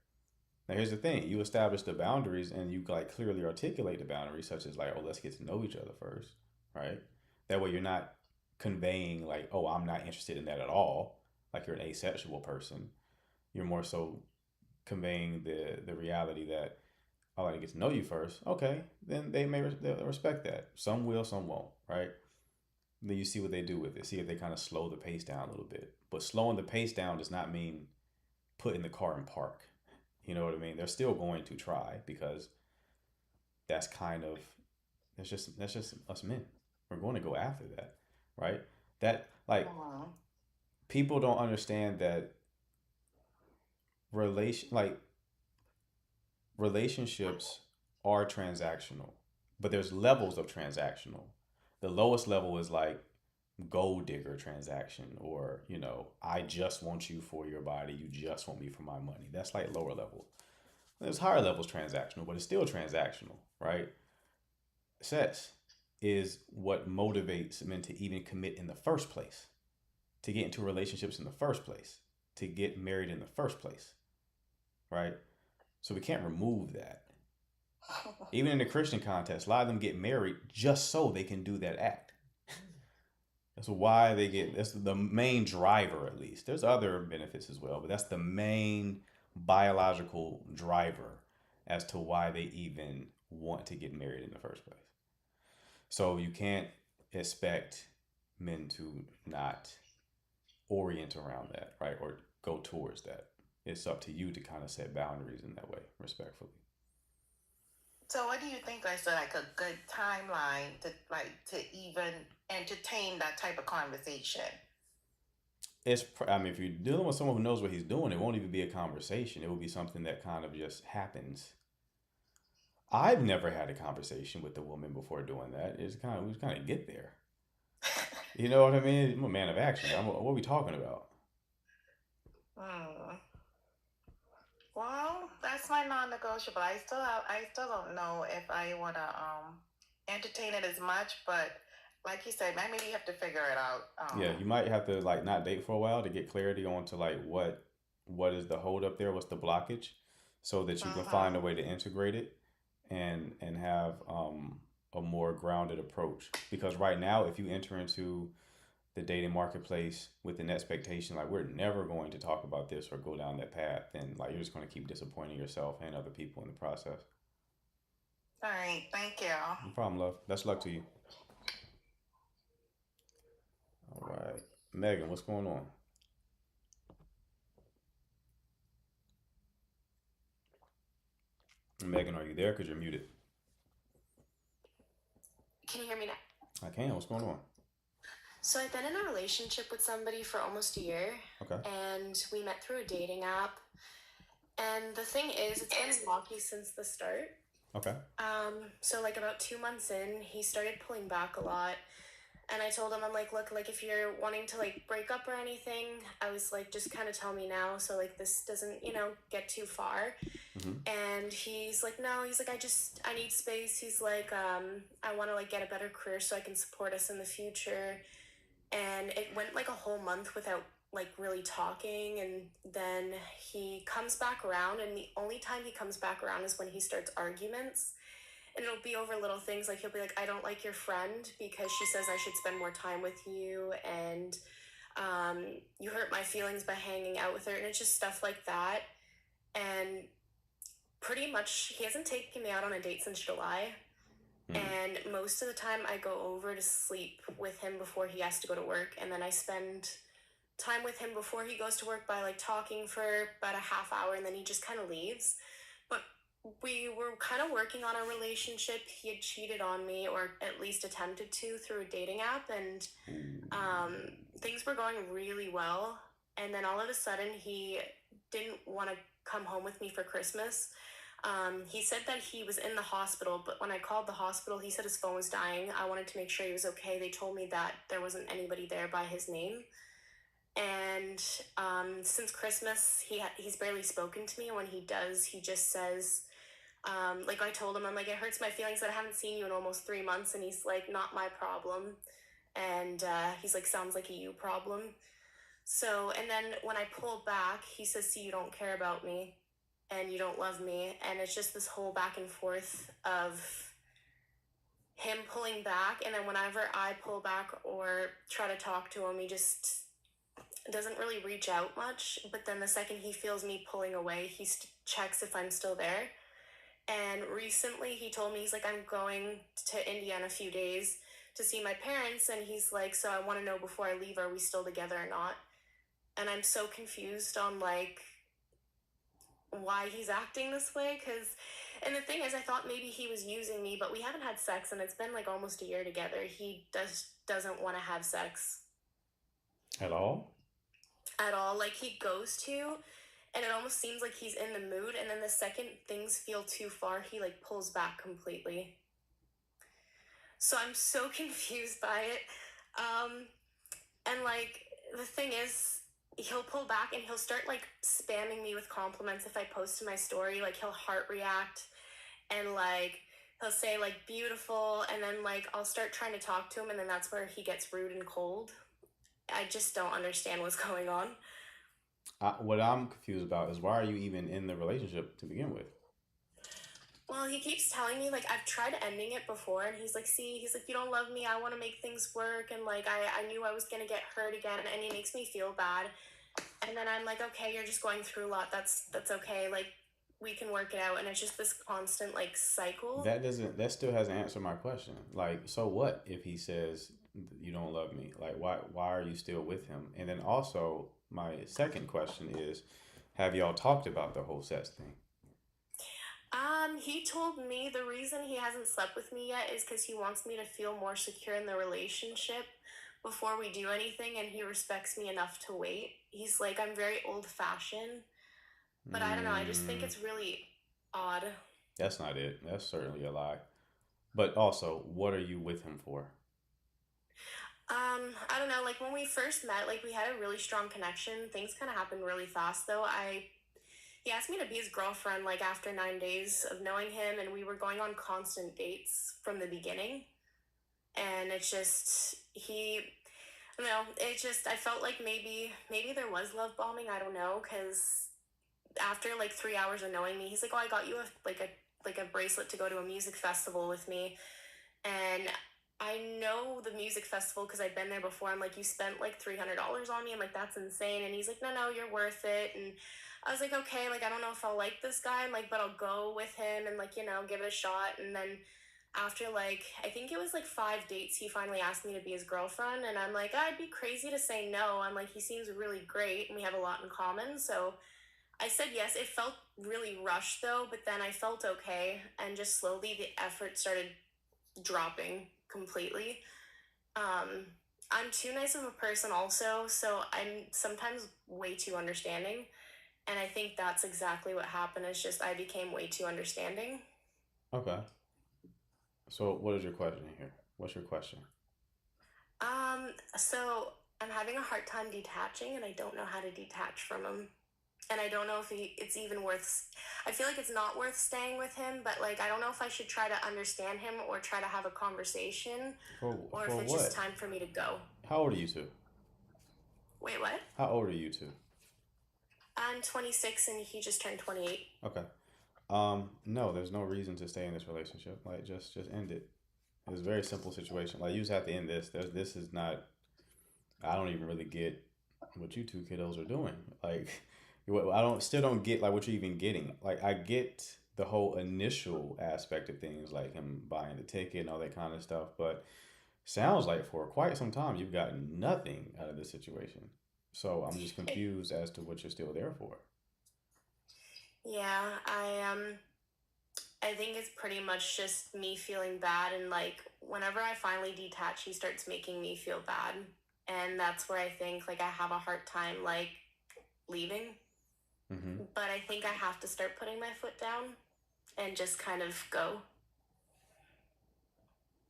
Now here's the thing: you establish the boundaries and you like clearly articulate the boundaries, such as like, oh, let's get to know each other first, right? That way you're not conveying like, oh, I'm not interested in that at all, like you're an asexual person. You're more so conveying the reality that I like to get to know you first. Okay, then they'll respect that. Some will, some won't, right? Then you see what they do with it. See if they kind of slow the pace down a little bit. But slowing the pace down does not mean putting the car in park. You know what I mean? They're still going to try, because that's just us men. We're going to go after that, right? That like people don't understand that relationships are transactional, but there's levels of transactional. The lowest level is like gold digger transaction, or I just want you for your body, you just want me for my money. That's like lower level. There's higher levels transactional, but it's still transactional, right? Sex is what motivates men to even commit in the first place, to get into relationships in the first place, to get married in the first place, right? So we can't remove that. Even in the Christian context, a lot of them get married just so they can do that act. That's the main driver, at least. There's other benefits as well, but that's the main biological driver as to why they even want to get married in the first place. So you can't expect men to not orient around that, right? Or go towards that. It's up to you to kind of set boundaries in that way, respectfully. So what do you think is like a good timeline to even entertain that type of conversation? I mean, if you're dealing with someone who knows what he's doing, it won't even be a conversation. It will be something that kind of just happens. I've never had a conversation with a woman before doing that. We just kind of get there. You know what I mean? I'm a man of action. What are we talking about? Hmm. Well, that's my non-negotiable. I still don't know if I wanna entertain it as much, but like you said, maybe you have to figure it out. Yeah, you might have to like not date for a while to get clarity on to like what is the hold up there, what's the blockage, so that you can find a Mhm. way to integrate it and have a more grounded approach. Because right now, if you enter into the dating marketplace with an expectation like we're never going to talk about this or go down that path, then like you're just going to keep disappointing yourself and other people in the process. All right, thank you. No problem, love. Best luck to you. All right, Megan, what's going on? Megan, are you there? Because you're muted. Can you hear me now? I can. What's going on? So I've been in a relationship with somebody for almost a year, Okay. and we met through a dating app. And the thing is, it's been rocky since the start. Okay. So like about 2 months in, he started pulling back a lot. And I told him, I'm like, look, like if you're wanting to like break up or anything, I was like, just kind of tell me now. So like this doesn't, get too far. Mm-hmm. And he's like, no, he's like, I need space. He's like, I want to like get a better career so I can support us in the future. And it went like a whole month without like really talking. And then he comes back around, and the only time he comes back around is when he starts arguments. And it'll be over little things, like he'll be like, I don't like your friend because she says I should spend more time with you, and you hurt my feelings by hanging out with her. And it's just stuff like that. And pretty much he hasn't taken me out on a date since July. And most of the time I go over to sleep with him before he has to go to work, and then I spend time with him before he goes to work by like talking for about a half hour, and then he just kind of leaves. But we were kind of working on a relationship. He had cheated on me, or at least attempted to, through a dating app, and things were going really well. And then all of a sudden he didn't want to come home with me for Christmas. He said that he was in the hospital, but when I called the hospital, he said his phone was dying. I wanted to make sure he was okay. They told me that there wasn't anybody there by his name. And since Christmas, he's barely spoken to me. And when he does, he just says, like I told him, I'm like, it hurts my feelings that I haven't seen you in almost 3 months. And he's like, not my problem. And he's like, sounds like a you problem. So, and then when I pull back, he says, see, you don't care about me and you don't love me. And it's just this whole back and forth of him pulling back. And then whenever I pull back or try to talk to him, he just doesn't really reach out much. But then the second he feels me pulling away, he checks if I'm still there. And recently he told me, he's like, I'm going to India in a few days to see my parents. And he's like, so I want to know before I leave, are we still together or not? And I'm so confused on like why he's acting this way. And the thing is, I thought maybe he was using me, but we haven't had sex, and it's been like almost a year together. He doesn't want to have sex At all? at all. Like he goes to, and it almost seems like he's in the mood, and then the second things feel too far, he like pulls back completely. So I'm so confused by it. And like the thing is, he'll pull back and he'll start like spamming me with compliments if I post to my story. Like he'll heart react, and like he'll say like beautiful, and then like I'll start trying to talk to him, and then that's where he gets rude and cold. I just don't understand what's going on. What I'm confused about is why are you even in the relationship to begin with? Well, he keeps telling me, like, I've tried ending it before, and he's like, see, he's like, you don't love me, I want to make things work, and, like, I knew I was going to get hurt again, and he makes me feel bad, and then I'm like, okay, you're just going through a lot, that's okay, like, we can work it out, and it's just this constant, like, cycle. That still hasn't answered my question. Like, so what if he says you don't love me? Like, why are you still with him? And then also, my second question is, have y'all talked about the whole sex thing? He told me the reason he hasn't slept with me yet is because he wants me to feel more secure in the relationship before we do anything, and he respects me enough to wait. He's like, I'm very old fashioned, but I don't know. I just think Mm, it's really odd. that's not it. That's certainly a lie. But also, what are you with him for? I don't know. Like when we first met, like we had a really strong connection. Things kind of happened really fast, though. He asked me to be his girlfriend like after 9 days of knowing him, and we were going on constant dates from the beginning. And it's just I don't know. It just I felt like maybe there was love bombing. I don't know, because after like 3 hours of knowing me, he's like, "Oh, I got you a bracelet to go to a music festival with me," and I know the music festival because I've been there before. I'm like, "You spent like $300 on me." I'm like, "That's insane," and he's like, "No, no, you're worth it." And I was like, "Okay, like I don't know if I'll like this guy, I'm like, but I'll go with him and like give it a shot." And then after like I think it was like 5 dates, he finally asked me to be his girlfriend, and I'm like, I'd be crazy to say no. I'm like, he seems really great, and we have a lot in common, so I said yes. It felt really rushed though, but then I felt okay, and just slowly the effort started dropping completely. Um, I'm too nice of a person, also, so I'm sometimes way too understanding, and I think that's exactly what happened. Is just I became way too understanding. Okay. So, what is your question here? What's your question? So I'm having a hard time detaching, and I don't know how to detach from him. And I don't know if it's even worth. I feel like it's not worth staying with him, but like I don't know if I should try to understand him or try to have a conversation, or if For it's just what? time for me to go. How old are you two? Wait, what? How old are you two? I'm 26 and he just turned 28. Okay. No, there's no reason to stay in this relationship. Like, just end it. It's a very simple situation. Like, you just have to end this. This is not. I don't even really get what you two kiddos are doing. Like, I don't still don't get like what you're even getting. Like, I get the whole initial aspect of things, like him buying the ticket and all that kind of stuff. But sounds like for quite some time you've gotten nothing out of this situation. So I'm just confused as to what you're still there for. Yeah, I think it's pretty much just me feeling bad, and like whenever I finally detach, he starts making me feel bad. And that's where I think like I have a hard time like leaving. Mm-hmm. But I think I have to start putting my foot down and just kind of go.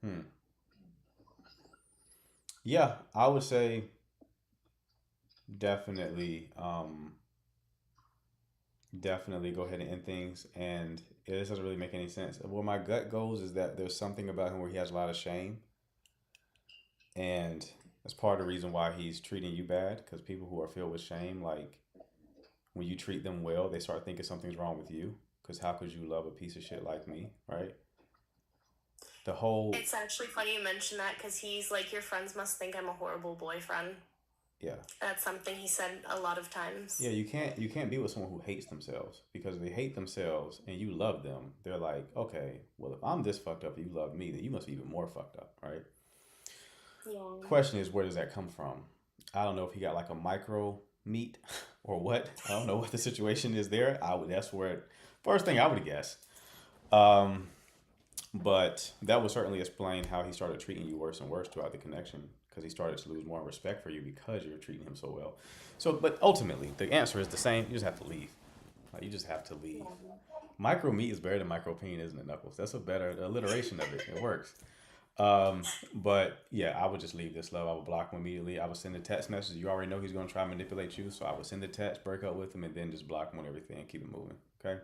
Hmm. Yeah, I would say definitely, definitely go ahead and end things. And this doesn't really make any sense. Where my gut goes is that there's something about him where he has a lot of shame, and that's part of the reason why he's treating you bad. Because people who are filled with shame, like when you treat them well, they start thinking something's wrong with you. Because how could you love a piece of shit like me, right? The whole, It's actually funny you mention that because he's like, your friends must think I'm a horrible boyfriend. yeah, That's something he said a lot of times. yeah, you can't be with someone who hates themselves, because if they hate themselves and you love them, they're like, okay, well, if I'm this fucked up and you love me, then you must be even more fucked up, right? Yeah. Question is, where does that come from? I don't know if he got like a micro meat or what. I don't know what the situation is there. I would That's where first thing I would guess. Um, but that would certainly explain how he started treating you worse and worse throughout the connection, because he started to lose more respect for you because you were treating him so well. So, but ultimately, the answer is the same. You just have to leave. Like, you just have to leave. Micro meat is better than micro peen, isn't it, Knuckles? That's a better alliteration of it. It works. But yeah, I would just leave this love. I would block him immediately. I would send a text message. You already know he's going to try and manipulate you. So I would send the text, break up with him, and then just block him on everything and keep it moving. Okay?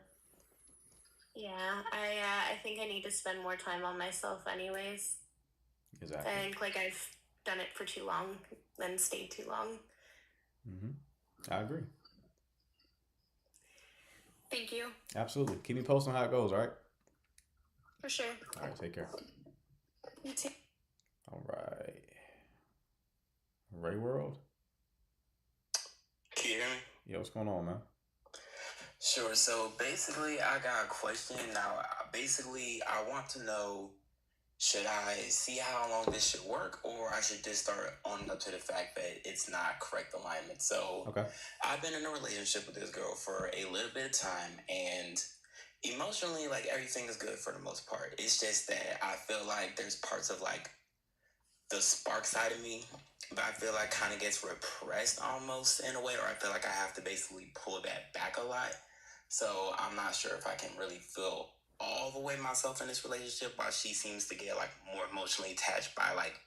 Yeah, I think I need to spend more time on myself anyways. Exactly. I think like I've done it for too long and stayed too long. Mm-hmm. I agree. Thank you. Absolutely. Keep me posted on how it goes, all right? For sure. All right, take care. You too. All right. Ray World? Can you hear me? Yo, what's going on, man? Sure. So basically, I got a question now. Basically, I want to know, should I see how long this should work, or I should just start owning up to the fact that it's not correct alignment? So Okay. I've been in a relationship with this girl for a little bit of time, and emotionally, like everything is good for the most part. It's just that I feel like there's parts of like the spark side of me that I feel like kind of gets repressed almost in a way, or I feel like I have to basically pull that back a lot. So I'm not sure if I can really feel all the way myself in this relationship while she seems to get like more emotionally attached by like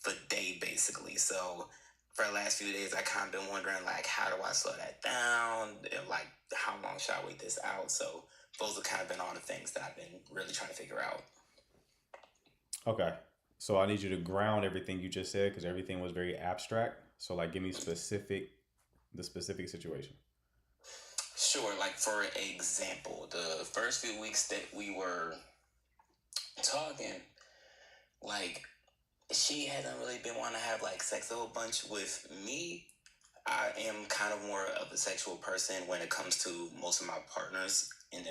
the day basically. So for the last few days I kind of been wondering like how do I slow that down and like how long should I wait this out. So those have kind of been all the things that I've been really trying to figure out. Okay. So I need you to ground everything you just said because everything was very abstract. So like give me the specific situation. Sure, like for example, the first few weeks that we were talking, like she hasn't really been wanting to have like sex a whole bunch with me. I am kind of more of a sexual person when it comes to most of my partners, and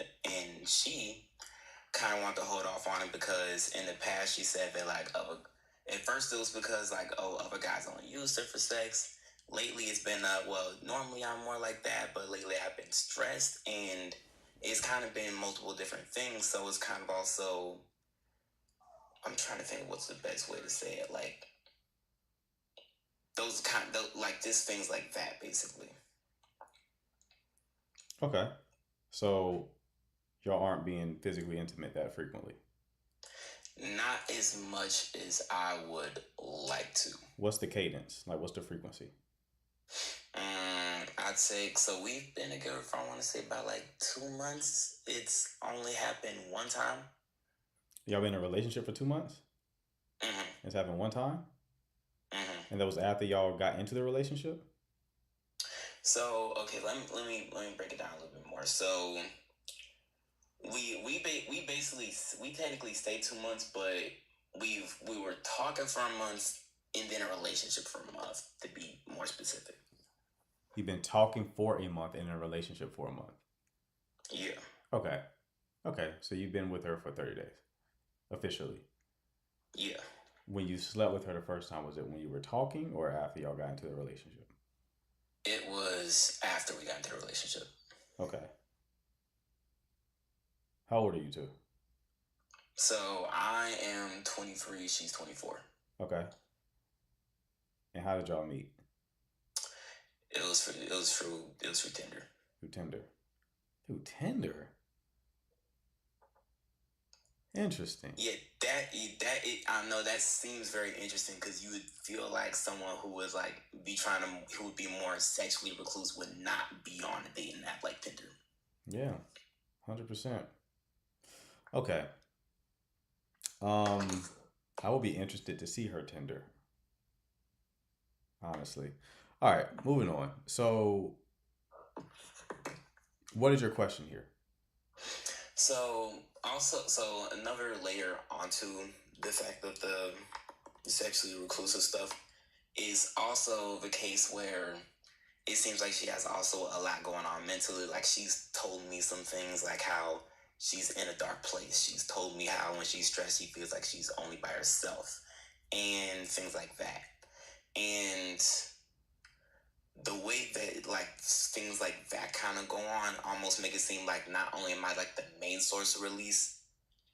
she kind of wanted to hold off on it because in the past she said that like at first it was because like other guys only used her for sex. Lately it's been well normally I'm more like that, but lately I've been stressed and it's kind of been multiple different things. So it's kind of also I'm trying to think what's the best way to say it, like those kind of like just things like that basically. Okay. So y'all aren't being physically intimate that frequently. Not as much as I would like to. What's the cadence? Like what's the frequency? I'd say so. We've been together for I want to say about like 2 months. It's only happened one time. Y'all been in a relationship for 2 months? Mm-hmm. It's happened one time? Mm-hmm. And that was after y'all got into the relationship? So okay, let me break it down a little bit more. So we basically we technically stayed 2 months, but we were talking for a month and then a relationship for a month to be more specific. You've been talking for a month and in a relationship for a month. Yeah. Okay. Okay. So you've been with her for 30 days. Officially. Yeah. When you slept with her the first time, was it when you were talking or after y'all got into the relationship? It was after we got into the relationship. Okay. How old are you two? So I am 23, she's 24. Okay. And how did y'all meet? It was through Tinder. Through Tinder. Through Tinder? Interesting. Yeah, I know that seems very interesting because you would feel like someone who was like who would be more sexually recluse would not be on a dating app like Tinder. Yeah, 100%. Okay. I will be interested to see her Tinder. Honestly. All right, moving on. So, what is your question here? So another layer onto the fact of the sexually reclusive stuff is also the case where it seems like she has also a lot going on mentally. Like she's told me some things like how she's in a dark place. She's told me how when she's stressed she feels like she's only by herself and things like that. And the way that like things like that kind of go on almost make it seem like not only am I like the main source of release,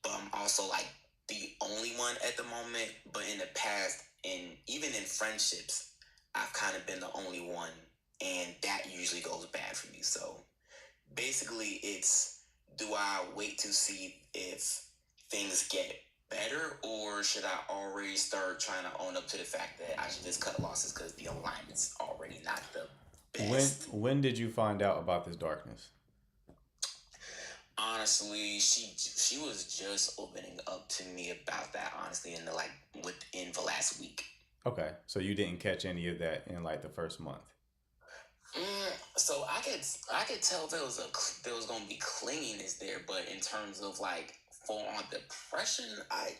but I'm also like the only one at the moment. But in the past, and even in friendships, I've kind of been the only one, and that usually goes bad for me. So basically, it's do I wait to see if things get better, or should I already start trying to own up to the fact that I should just cut losses because the alignment's already not the best? When did you find out about this darkness? Honestly, she was just opening up to me about that. Honestly, within the last week. Okay, so you didn't catch any of that in like the first month. So I could tell there was gonna be clinginess there, but in terms of like full on depression, I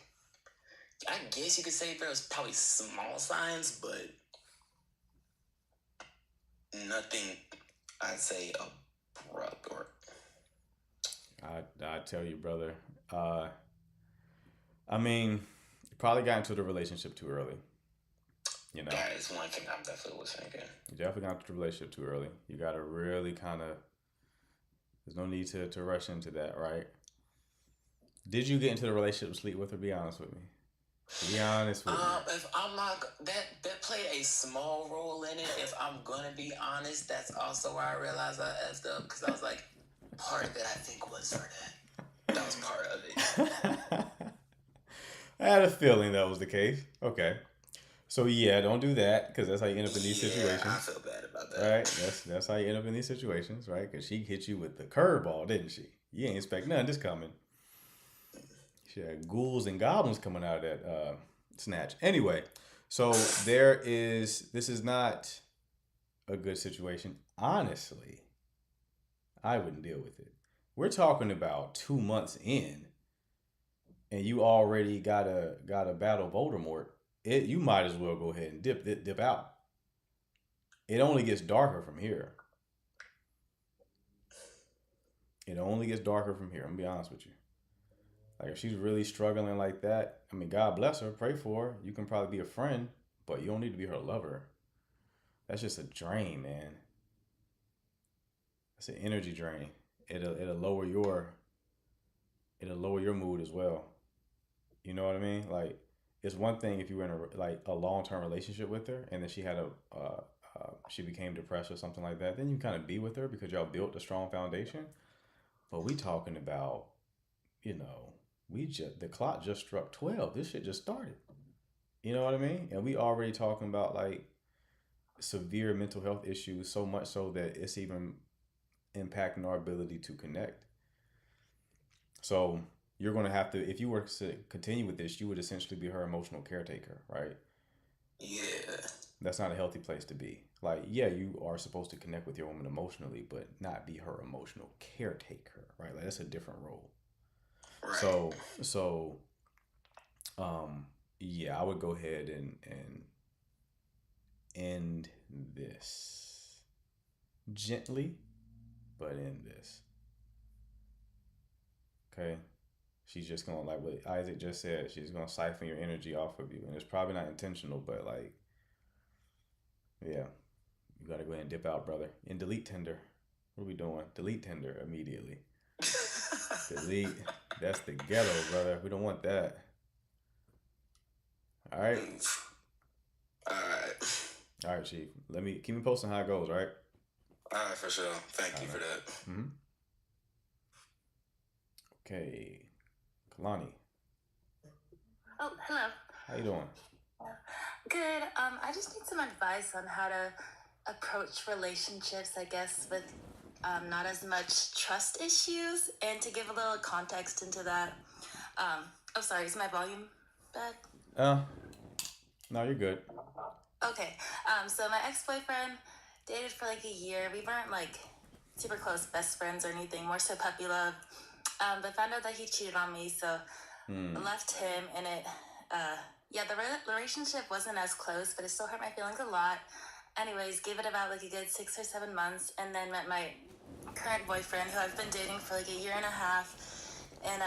guess you could say there was probably small signs, but nothing I'd say abrupt or. I tell you, brother. I mean, you probably got into the relationship too early. You know, That is one thing I'm definitely was thinking. you definitely got into the relationship too early. You got to really kind of. There's no need to rush into that, right? Did you get into the relationship to sleep with her? Be honest with me. Be honest with me. If I'm not that played a small role in it. If I'm gonna be honest, that's also why I realized I effed up because I was like, part of it I think was for that. That was part of it. I had a feeling that was the case. Okay. So yeah, don't do that because that's how you end up in these I situations, feel bad about that. right? That's how you end up in these situations, right? Because she hit you with the curveball, didn't she? You ain't expect nothing this coming. She had ghouls and goblins coming out of that snatch. Anyway, so this is not a good situation. Honestly, I wouldn't deal with it. We're talking about 2 months in, and you already gotta battle Voldemort. You might as well go ahead and dip out. It only gets darker from here. It only gets darker from here. I'm gonna be honest with you. Like if she's really struggling like that, I mean, God bless her. Pray for her. You can probably be a friend, but you don't need to be her lover. That's just a drain, man. That's an energy drain. It'll lower your mood as well. You know what I mean? Like it's one thing if you were in a long-term relationship with her and then she became depressed or something like that. Then you kind of be with her because y'all built a strong foundation. But we talking about, the clock just struck 12. This shit just started. You know what I mean? And we already talking about like severe mental health issues, so much so that it's even impacting our ability to connect. So you're going to have to, if you were to continue with this, you would essentially be her emotional caretaker, right? Yeah. That's not a healthy place to be. Like, yeah, you are supposed to connect with your woman emotionally, but not be her emotional caretaker, right? Like that's a different role. Right. So, yeah, I would go ahead and end this gently, but end this. Okay. She's just gonna, like what Isaac just said, she's gonna siphon your energy off of you. And it's probably not intentional, but like, yeah, you gotta go ahead and dip out, brother. And delete Tinder. What are we doing? Delete Tinder immediately. Delete. That's the ghetto, brother. We don't want that. All right. All right, Chief. Keep me posting how it goes, right? All right, for sure. Thank you for that. Mm-hmm. Okay. Kalani, Oh, hello. how you doing? Good. I just need some advice on how to approach relationships, I guess, with not as much trust issues. And to give a little context into that, oh, sorry, is my volume bad? No, you're good. Okay. So my ex-boyfriend dated for like a year. We weren't like super close best friends or anything, more so puppy love. But found out that he cheated on me, so I left him, and the relationship wasn't as close, but it still hurt my feelings a lot. Anyways, gave it about like a good 6 or 7 months, and then met my current boyfriend, who I've been dating for like a year and a half, and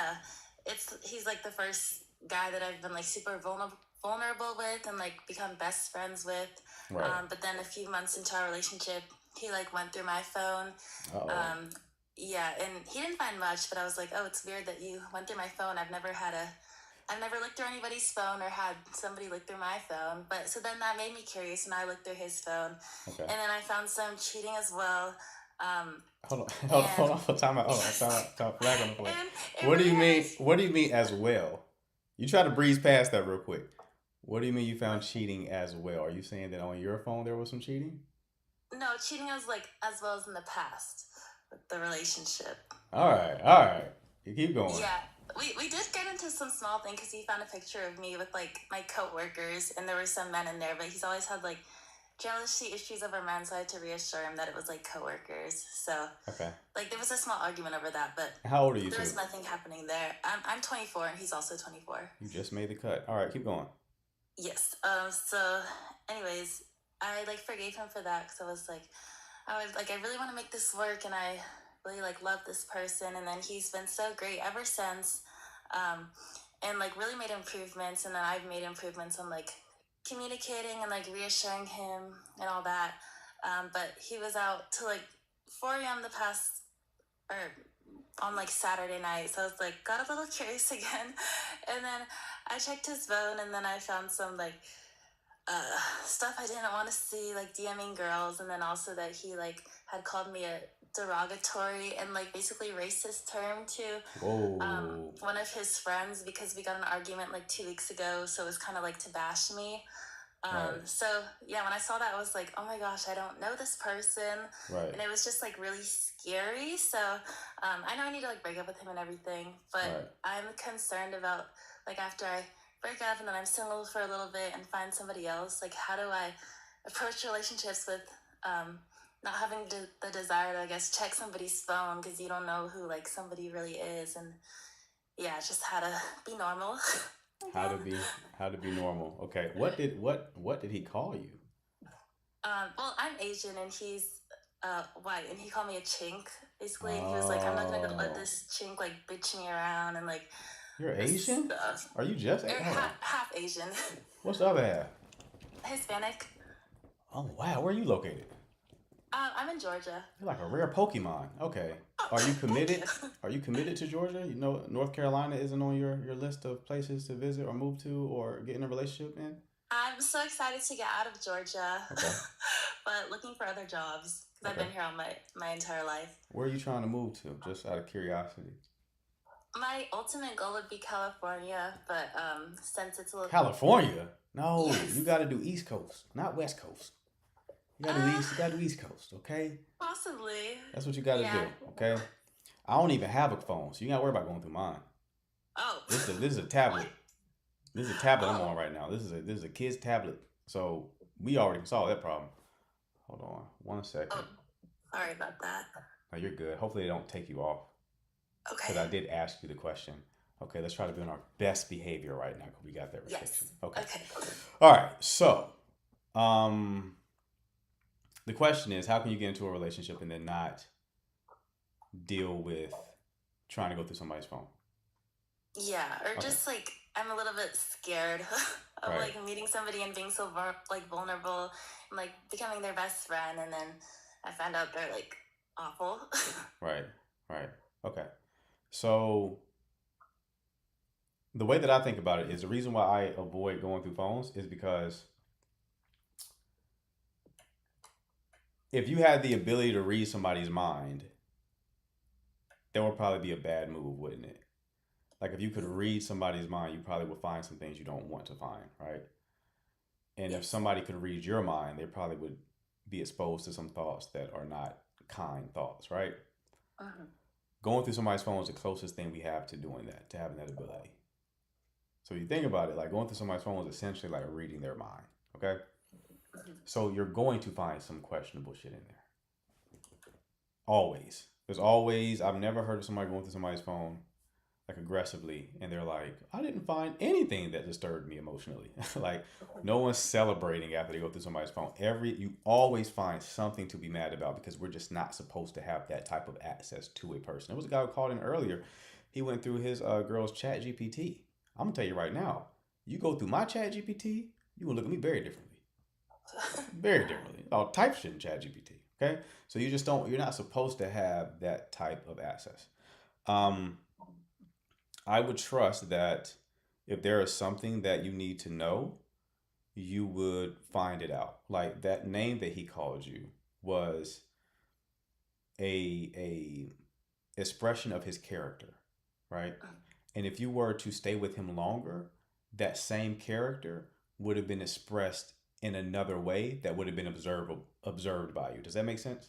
he's like the first guy that I've been like super vulnerable with and like become best friends with. Right. But then a few months into our relationship, he like went through my phone. Yeah, and he didn't find much, but I was like, oh, it's weird that you went through my phone. I've never looked through anybody's phone or had somebody look through my phone. But so then that made me curious, and I looked through his phone. Okay. And then I found some cheating as well. Hold on. Time out. Flag on the play. And What do you really mean? What do you mean as well? You try to breeze past that real quick. What do you mean you found cheating as well? Are you saying that on your phone there was some cheating? No, cheating was like as well as in the past with the relationship. All right. You keep going. Yeah, we did get into some small thing because he found a picture of me with like my coworkers, and there were some men in there, but he's always had like jealousy issues over men, so I had to reassure him that it was like coworkers. So Okay. like there was a small argument over that, but How old are you there two? was nothing happening there. I'm 24 and he's also 24. You just made the cut. All right, keep going. Yes. So anyways, I like forgave him for that because I really want to make this work, and I really like love this person, and then he's been so great ever since, and like really made improvements, and then I've made improvements on like communicating and like reassuring him and all that, but he was out till like 4 a.m. on like Saturday night. So I was like, got a little curious again. And then I checked his phone, and then I found some like stuff I didn't want to see, like DMing girls, and then also that he like had called me a derogatory and like basically racist term to Whoa. one of his friends because we got in an argument like 2 weeks ago. So it was kind of like to bash me. Right. So yeah, when I saw that, I was like, oh my gosh, I don't know this person. Right. And it was just like really scary. So I know I need to like break up with him and everything, but Right. I'm concerned about like after I break up and then I'm single for a little bit and find somebody else, like how do I approach relationships with not having the desire to, I guess, check somebody's phone because you don't know who like somebody really is. And yeah, just how to be normal. How to be normal. Okay. What did he call you? Well, I'm Asian and he's white, and he called me a chink. Basically, he was like, "I'm not gonna let this chink like bitch me around," and like. You're Asian? Are you just Asian? Half Asian. What's the other half? Hispanic. Oh wow, where are you located? I'm in Georgia. You're like a rare Pokemon. Okay. Are you committed? Are you committed to Georgia? You know, North Carolina isn't on your list of places to visit or move to or get in a relationship in? I'm so excited to get out of Georgia, Okay. but looking for other jobs because I've Okay. been here all my entire life. Where are you trying to move to? Just out of curiosity. My ultimate goal would be California, but since it's a little California? No, Yes. you got to do East Coast, not West Coast. You got to do East. You got to do East Coast. Okay. possibly. That's what you got to Yeah. do. Okay. I don't even have a phone, so you got to worry about going through mine. Oh. This is a tablet. What? This is a tablet I'm Oh. on right now. This is a kid's tablet. So we already solved that problem. Hold on 1 second. Oh, sorry about that. No, you're good. Hopefully they don't take you off because Okay. I did ask you the question. Okay, let's try to be on our best behavior right now because we got that restriction. Yes. Okay. Okay. All right. So, the question is, how can you get into a relationship and then not deal with trying to go through somebody's phone? Yeah, or Okay. just like I'm a little bit scared of Right. like meeting somebody and being so vulnerable and like becoming their best friend, and then I found out they're like awful. Right. Right. Okay. So the way that I think about it is the reason why I avoid going through phones is because if you had the ability to read somebody's mind, that would probably be a bad move, wouldn't it? Like if you could read somebody's mind, you probably would find some things you don't want to find, right? And if Yes. somebody could read your mind, they probably would be exposed to some thoughts that are not kind thoughts, right? Mhm. Going through somebody's phone is the closest thing we have to doing that, to having that ability. So you think about it, like going through somebody's phone is essentially like reading their mind, okay? So you're going to find some questionable shit in there. Always. There's always, I've never heard of somebody going through somebody's phone like aggressively and they're like, I didn't find anything that disturbed me emotionally. Like no one's celebrating after they go through somebody's phone. You always find something to be mad about because we're just not supposed to have that type of access to a person. There was a guy who called in earlier. He went through his girl's chat GPT. I'm gonna tell you right now, you go through my chat GPT, you will look at me very differently. Very differently. All type shit in chat GPT. Okay. So you're not supposed to have that type of access. I would trust that if there is something that you need to know, you would find it out. Like that name that he called you was a expression of his character, right? And if you were to stay with him longer, that same character would have been expressed in another way that would have been observed by you. Does that make sense?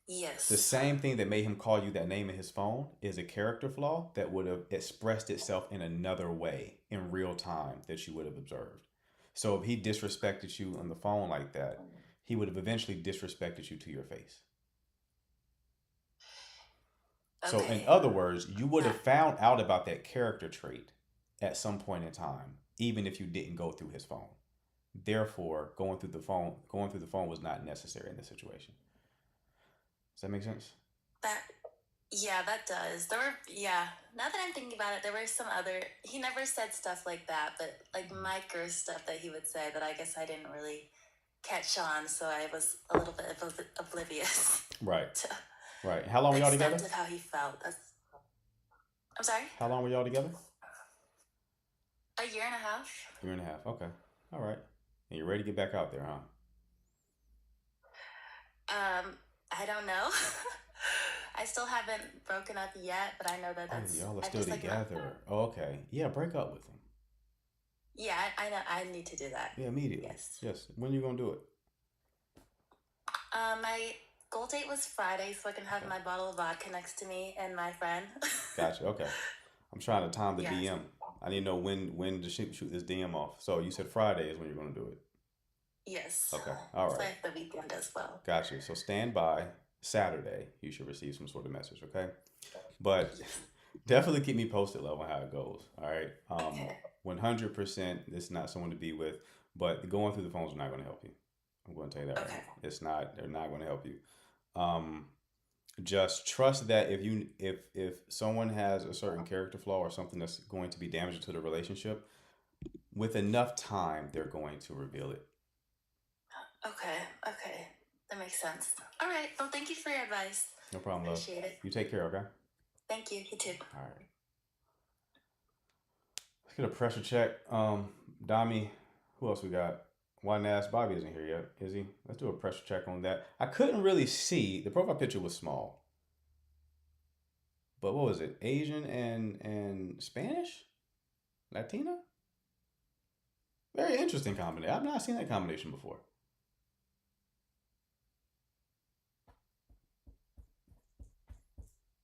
Yes. The same thing that made him call you that name in his phone is a character flaw that would have expressed itself in another way in real time that you would have observed. So if he disrespected you on the phone like that, he would have eventually disrespected you to your face. So in Okay. other words, you would have found out about that character trait at some point in time, even if you didn't go through his phone. Therefore, going through the phone was not necessary in this situation. Does that make sense? That does. Now that I'm thinking about it, there were some other, he never said stuff like that, but like micro stuff that he would say that I guess I didn't really catch on, so I was a little bit oblivious. Right. to- Right. How long the were y'all extent together? of how he felt. I'm sorry, How long were y'all together? a year and a half. Year and a half. Okay. All right. And you're ready to get back out there, huh? I don't know. I still haven't broken up yet, but I know that Oh, that's. y'all are I still just like. together. Oh, okay. Yeah, break up with him. Yeah, I know. I need to do that. Yeah, immediately. Yes. Yes. When you gonna do it? My goal date was Friday, so I can have Okay. my bottle of vodka next to me and my friend. Gotcha. Okay. I'm trying to time the Yes. DM. I need to know when to shoot this DM off. So you said Friday is when you're gonna do it. Yes. Okay. All It's right. like the weekend as well. Gotcha. So stand by. Saturday, you should receive some sort of message. Okay. But definitely keep me posted, love, on how it goes. All right. Okay. 100%. It's not someone to be with, but going through the phones are not going to help you. I'm going to tell you that right Okay. now. It's not. They're not going to help you. Just trust that if someone has a certain character flaw or something that's going to be damaging to the relationship, with enough time, they're going to reveal it. Okay. Okay. That makes sense. All right. Well, thank you for your advice. No problem, love. Appreciate it. You take care. Okay. Thank you. You too. All right. Let's get a pressure check. Dami, who else we got? Why Nas Bobby isn't here yet, is he? Let's do a pressure check on that. I couldn't really see. The profile picture was small. But what was it? Asian and Spanish? Latina? Very interesting combination. I've not seen that combination before.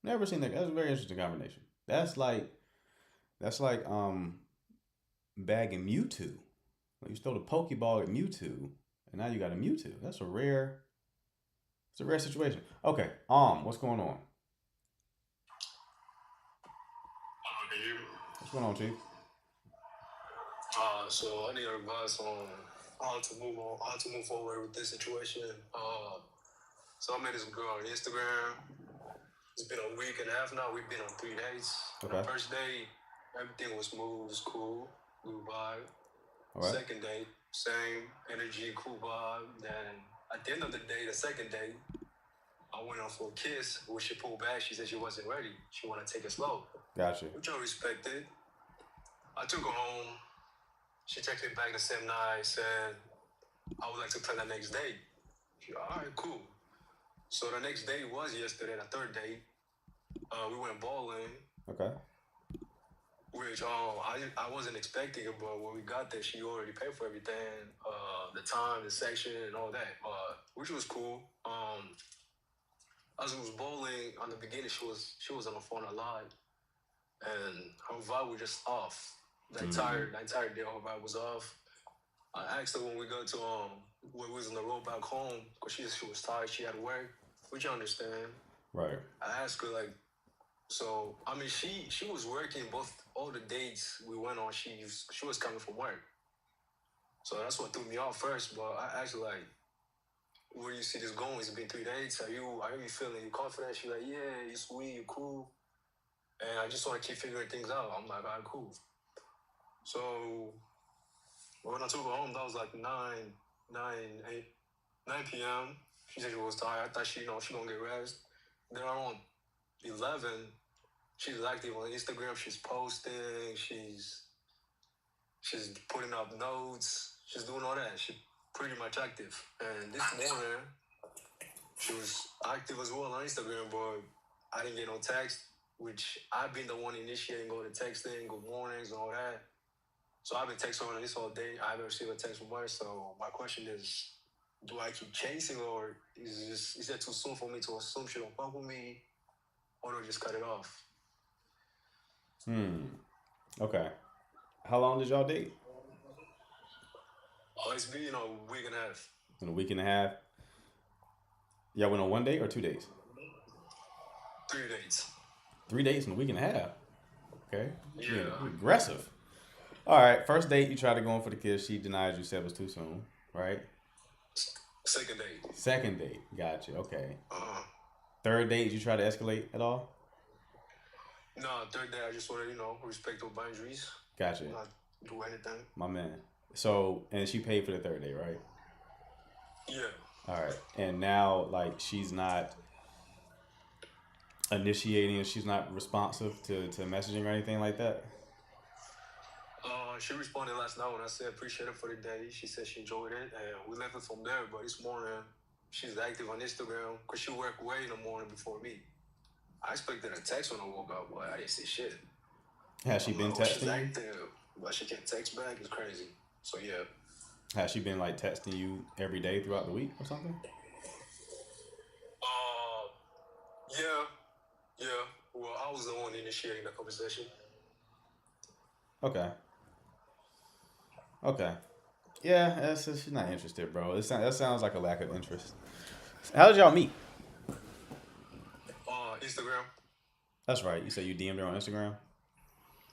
Never seen that. That's a very interesting combination. That's like bagging Mewtwo. Like you stole a Pokeball at Mewtwo, and now you got a Mewtwo. It's a rare situation. Okay, what's going on? What's going on, Chief? So I need advice on how to move forward with this situation. So I met this girl on Instagram. It's been a week and a half now. We've been on 3 dates. Okay. The first day, everything was smooth, it was cool, we vibe. All right. Second date, same energy, cool vibe. Then at the end of the day, the second date, I went on for a kiss, which she pulled back. She said she wasn't ready. She wanted to take it slow, Gotcha. which I respected. I took her home. She texted me back the same night, said, I would like to plan the next date. She, all right, cool. So the next day was yesterday, the third date. We went bowling, Okay. which I wasn't expecting it, but when we got there, she already paid for everything, the time, the section, and all that, which was cool. As we was bowling, on the beginning, she was on the phone a lot, and her vibe was just off. The entire day, her vibe was off. I asked her when we got to when we was on the road back home, because she was tired, she had to work, which I understand. Right. I asked her like, so I mean she was working all the dates we went on. She was coming from work, so that's what threw me off first. But I asked her like, where do you see this going? It's been 3 dates. Are you feeling confident? She's like, yeah, you're sweet, you're cool, and I just want to keep figuring things out. I'm like, all right, cool. So when I took her home, that was like 9 p.m. She said she was tired. I thought she gonna get rest. Then around 11, she's active on Instagram. She's posting. She's putting up notes. She's doing all that. She's pretty much active. And this morning, she was active as well on Instagram, but I didn't get no text, which I've been the one initiating all the texting, good mornings, and all that. So I've been texting her this whole day. I haven't received a text from her. So my question is, do I keep chasing, or is that too soon for me to assume she don't fuck with me, or do I just cut it off? Okay. How long did y'all date? Oh, it's been a week and a half. In a week and a half. Y'all went on 1 date or 2 days? 3 dates. 3 dates in a week and a half. Okay. Yeah. You're aggressive. All right. First date, you tried to go in for the kiss. She denied you, said it was too soon. Right? Second date. Second date. Gotcha. Okay. Uh-huh. Third date, you try to escalate at all? No, third day, I just want to, respect her boundaries. Gotcha. Not do anything. My man. So, and she paid for the third day, right? Yeah. All right. And now, like, she's not initiating if she's not responsive to messaging or anything like that? She responded last night when I said appreciate it for the day. She said she enjoyed it, and we left it from there. But this morning, she's active on Instagram because she worked way in the morning before me. I expected a text when I woke up, but I didn't see shit. Has she been She's texting you? active, but she can't text back. It's crazy. So yeah. Has she been like texting you every day throughout the week or something? Yeah. Well, I was the one initiating the conversation. Okay. Yeah, she's not interested, bro. That sounds like a lack of interest. How did y'all meet? Instagram. That's right. You said you DM'd her on Instagram?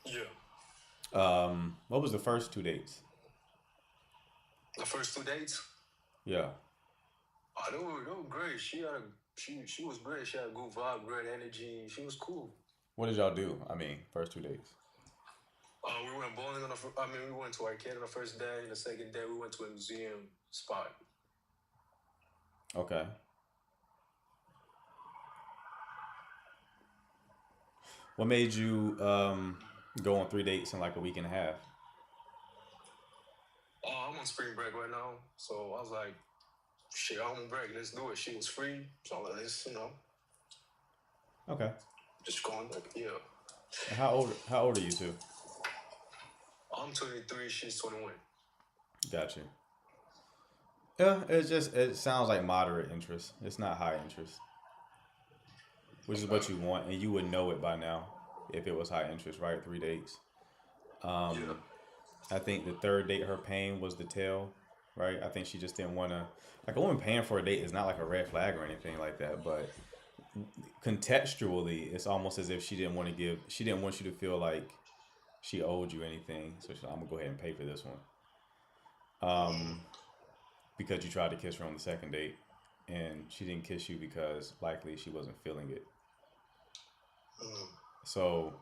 Yeah. What was the first 2 dates? The first 2 dates. Yeah. They were great. She was great. She had a good vibe, great energy. She was cool. What did y'all do? I mean, first 2 dates. We went bowling we went to arcade on the first day. And the second day, we went to a museum spot. Okay. What made you go on 3 dates in like a week and a half? I'm on spring break right now, so I was like, shit, I'm on break. Let's do it. She was free, so let's, Okay. just going like, yeah. How old are you two? I'm 23. She's 21. Got you. Yeah, it sounds like moderate interest. It's not high interest, which is what you want, and you would know it by now if it was high interest, right? 3 dates. Yeah. I think the third date, her pain was the tell, right? I think she just didn't want to. Like, a woman paying for a date is not like a red flag or anything like that, but contextually, it's almost as if she didn't want you to feel like she owed you anything. So she's like, I'm gonna go ahead and pay for this one. Because you tried to kiss her on the second date, and she didn't kiss you because likely she wasn't feeling it. So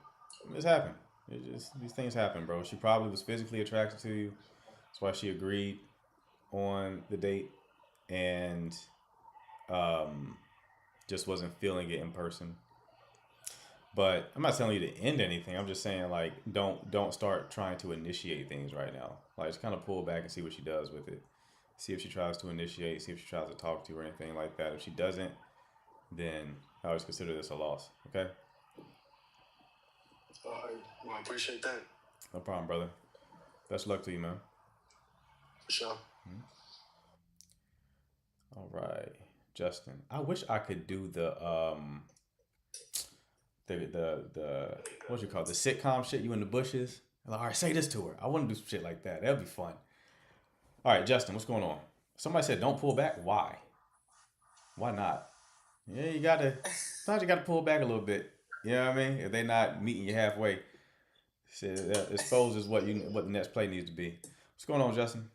it's happened. These things happen, bro. She probably was physically attracted to you. That's why she agreed on the date, and just wasn't feeling it in person. But I'm not telling you to end anything. I'm just saying, like, don't start trying to initiate things right now. Like, just kind of pull back and see what she does with it. See if she tries to initiate. See if she tries to talk to you or anything like that. If she doesn't, then I always consider this a loss. Okay. I appreciate that. No problem, brother. Best of luck to you, man. For sure. All right, Justin. I wish I could do the what you call it? The sitcom shit. You in the bushes. Like, all right, say this to her. I want to do some shit like that. That'd be fun. All right, Justin. What's going on? Somebody said don't pull back. Why? Why not? Yeah, sometimes you gotta pull back a little bit. You know what I mean? If they're not meeting you halfway, that exposes what the next play needs to be. What's going on, Justin?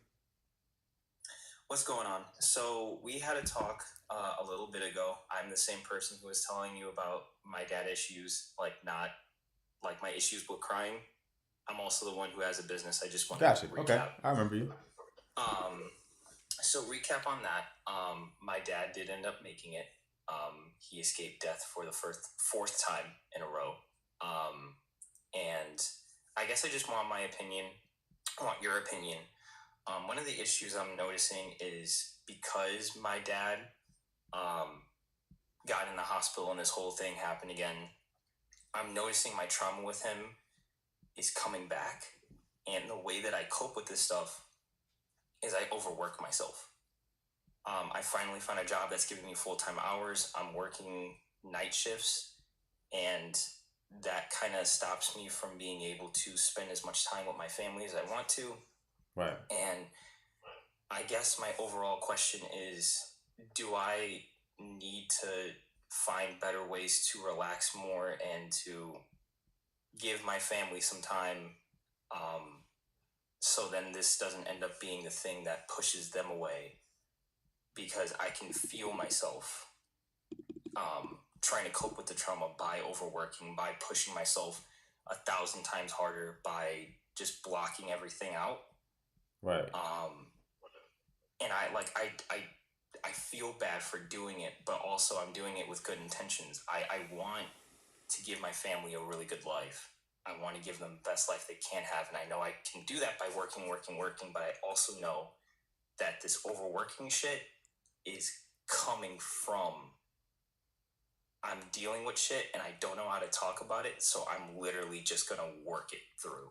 What's going on? So we had a talk a little bit ago. I'm the same person who was telling you about my dad issues, not like my issues with crying. I'm also the one who has a business. I just want Gotcha. to recap. Okay, I remember you. So recap on that. My dad did end up making it. He escaped death for the fourth time in a row. And I guess I just want my opinion. I want your opinion. One of the issues I'm noticing is because my dad got in the hospital and this whole thing happened again, I'm noticing my trauma with him is coming back. And the way that I cope with this stuff is I overwork myself. I finally found a job that's giving me full-time hours. I'm working night shifts, and that kind of stops me from being able to spend as much time with my family as I want to. Right. And I guess my overall question is, do I need to find better ways to relax more and to give my family some time, so then this doesn't end up being the thing that pushes them away? Because I can feel myself trying to cope with the trauma by overworking, by pushing myself 1,000 times harder, by just blocking everything out. Right. And I I feel bad for doing it, but also I'm doing it with good intentions. I want to give my family a really good life. I want to give them the best life they can have. And I know I can do that by working, but I also know that this overworking shit is coming from I'm dealing with shit and I don't know how to talk about it, so I'm literally just gonna work it through.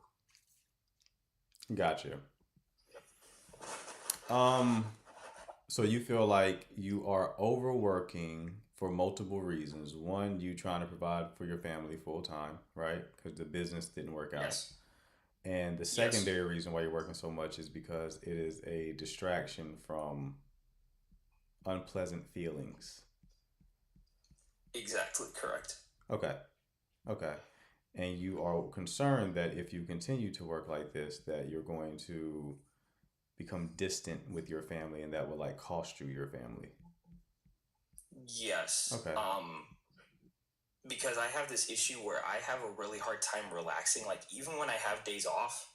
Gotcha. So you feel like you are overworking for multiple reasons. One, you trying to provide for your family full time, right? Because the business didn't work out. Yes. And the Yes. secondary reason why you're working so much is because it is a distraction from unpleasant feelings. Exactly correct. Okay. Okay. And you are concerned that if you continue to work like this, that you're going to become distant with your family and that will like cost you your family. Yes. Okay. Because I have this issue where I have a really hard time relaxing. Like even when I have days off,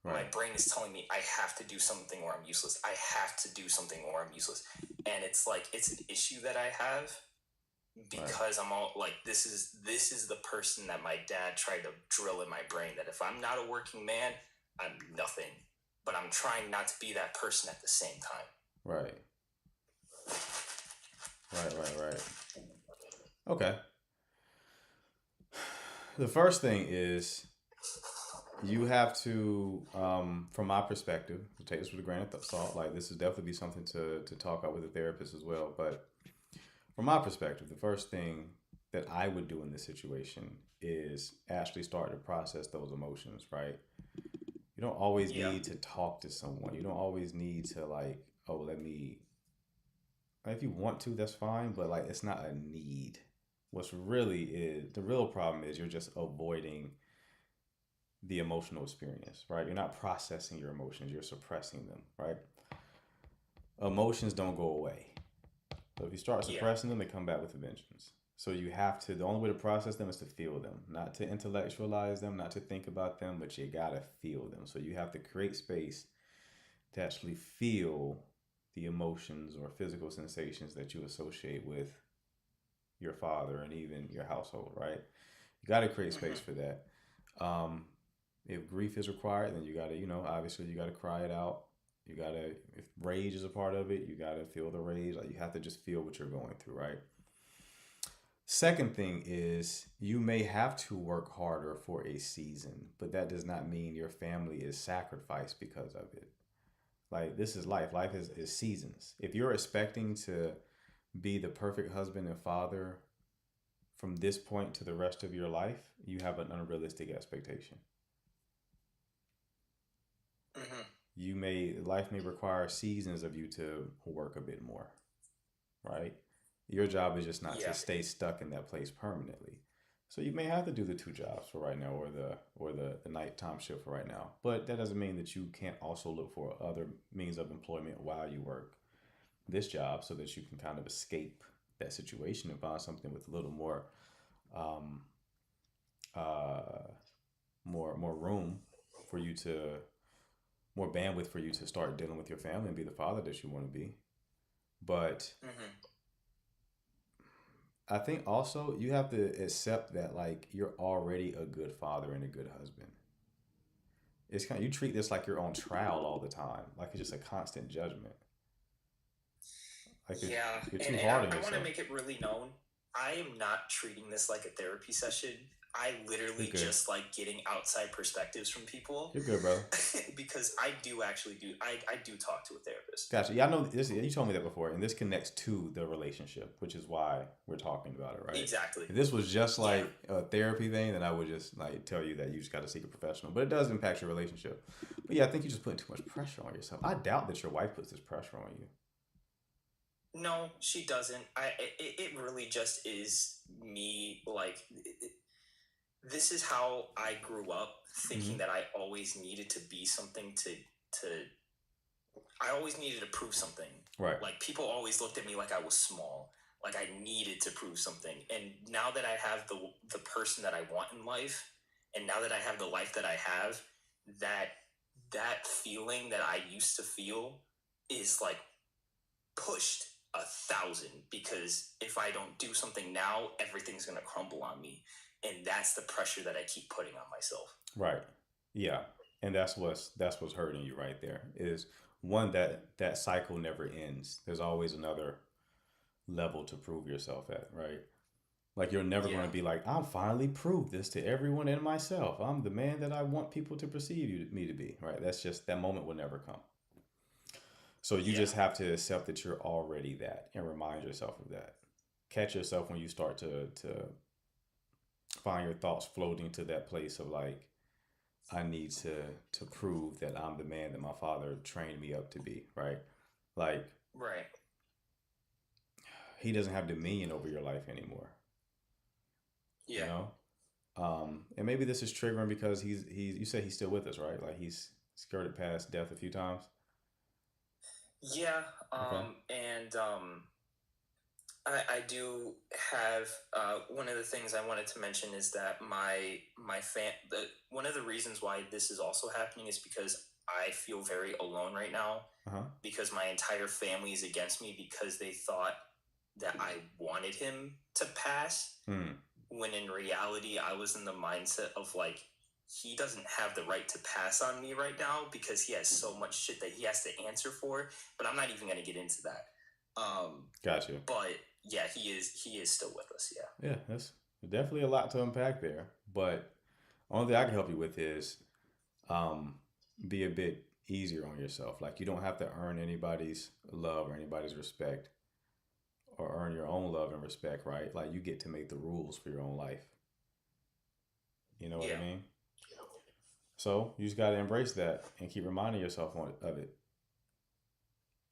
my Right. brain is telling me I have to do something or I'm useless. I have to do something or I'm useless. And it's like it's an issue that I have because I'm all like this is the person that my dad tried to drill in my brain that if I'm not a working man, I'm nothing. But I'm trying not to be that person at the same time. Right. Right. Okay. The first thing is you have to, from my perspective, take this with a grain of salt. Like this is definitely something to talk out with a therapist as well. But from my perspective, the first thing that I would do in this situation is actually start to process those emotions, right? You don't always Yeah. need to talk to someone. You don't always need to like, oh, let me. If you want to, that's fine, but like it's not a need. What's really is the real problem is you're just avoiding the emotional experience, right? You're not processing your emotions, you're suppressing them, right? Emotions don't go away. So if you start Yeah. suppressing them, they come back with a vengeance. So you have to, the only way to process them is to feel them, not to intellectualize them, not to think about them, but you gotta feel them. So you have to create space to actually feel the emotions or physical sensations that you associate with your father and even your household, right? You got to create space for that. If grief is required, then you got to, obviously you got to cry it out. You got to, if rage is a part of it, you got to feel the rage. Like you have to just feel what you're going through, right? Second thing is you may have to work harder for a season, but that does not mean your family is sacrificed because of it. Like this is life. Life is seasons. If you're expecting to be the perfect husband and father from this point to the rest of your life, you have an unrealistic expectation. Life may require seasons of you to work a bit more, right? Your job is just not to stay stuck in that place permanently. So you may have to do the 2 jobs for right now, or the nighttime shift for right now. But that doesn't mean that you can't also look for other means of employment while you work this job, so that you can kind of escape that situation and find something with a little more, more room for you to, more bandwidth for you to start dealing with your family and be the father that you want to be. But I think also you have to accept that like you're already a good father and a good husband. It's kind of, you treat this like you're on trial all the time, like it's just a constant judgment. Like you're too hard on I want yourself. to make it really known. I am not treating this like a therapy session. I literally just like getting outside perspectives from people. You're good, bro. Because I do talk to a therapist. Gotcha. Yeah, I know this. You told me that before, and this connects to the relationship, which is why we're talking about it, right? Exactly. If this was just like a therapy thing, then I would just like tell you that you just got to seek a professional. But it does impact your relationship. But yeah, I think you're just putting too much pressure on yourself. I doubt that your wife puts this pressure on you. No, she doesn't. It really just is me. Like, this is how I grew up, thinking that I always needed to be something I always needed to prove something. Right. Like, people always looked at me like I was small, like I needed to prove something. And now that I have the person that I want in life, and now that I have the life that I have, that feeling that I used to feel is like pushed 1,000 because if I don't do something now, everything's gonna crumble on me, and that's the pressure that I keep putting on myself. Right. Yeah. And that's what's hurting you right there is one that cycle never ends. There's always another level to prove yourself at, right? Like you're never going Yeah. to be like, I'm finally proved this to everyone and myself. I'm the man that I want people to perceive me to be, right? That's just that moment will never come. So you Yeah. just have to accept that you're already that and remind yourself of that. Catch yourself when you start to find your thoughts floating to that place of like, I need to prove that I'm the man that my father trained me up to be, right? Like Right. he doesn't have dominion over your life anymore, you Yeah. know? And maybe this is triggering because he's you said he's still with us, right? Like he's skirted past death a few times. Yeah. Okay. And I do have one of the things I wanted to mention is that one of the reasons why this is also happening is because I feel very alone right now Uh-huh. because my entire family is against me because they thought that I wanted him to pass, Hmm. when in reality I was in the mindset of like he doesn't have the right to pass on me right now because he has so much shit that he has to answer for, but I'm not even going to get into that. Got you. But yeah, he is still with us. Yeah. Yeah, that's definitely a lot to unpack there. But only thing I can help you with is be a bit easier on yourself. Like you don't have to earn anybody's love or anybody's respect or earn your own love and respect, right? Like you get to make the rules for your own life. You know what I Yeah. mean? So you just got to embrace that and keep reminding yourself of it.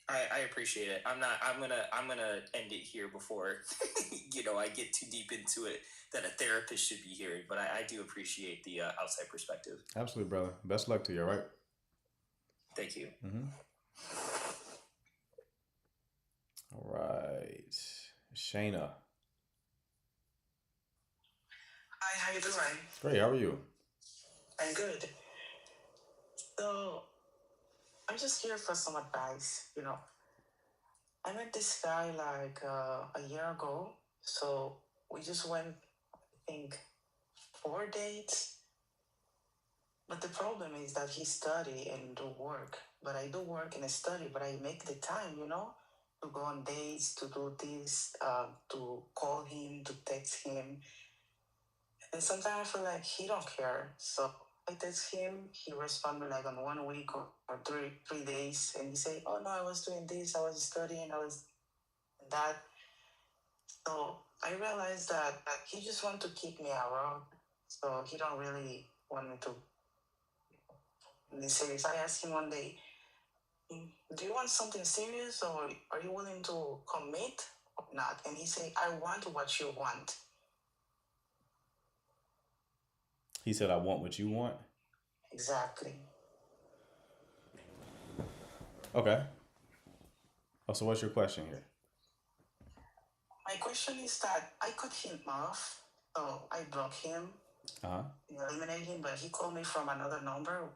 I appreciate it. I'm gonna end it here before I get too deep into it that a therapist should be hearing. But I do appreciate the outside perspective. Absolutely, brother. Best luck to you, all right? Thank you. Mm-hmm. All right. Shayna. Hi, how you doing? Great. How are you? I'm good. So I'm just here for some advice. I met this guy like a year ago. So we just went, I think, 4 dates. But the problem is that he study and do work. But I do work and I study, but I make the time, to go on dates, to do this, to call him, to text him. And sometimes I feel like he don't care. So I text him, he respond me like on 1 week or 3 days, and he say, "Oh no, I was doing this, I was studying, I was that." So I realized that he just want to keep me around. So he don't really want me to be serious. I asked him one day, "Do you want something serious, or are you willing to commit or not?" And he said, "I want what you want." He said, I want what you want. Exactly. Okay. Oh, so what's your question here? My question is that I cut him off, so I block him, Uh-huh. eliminate him, but he called me from another number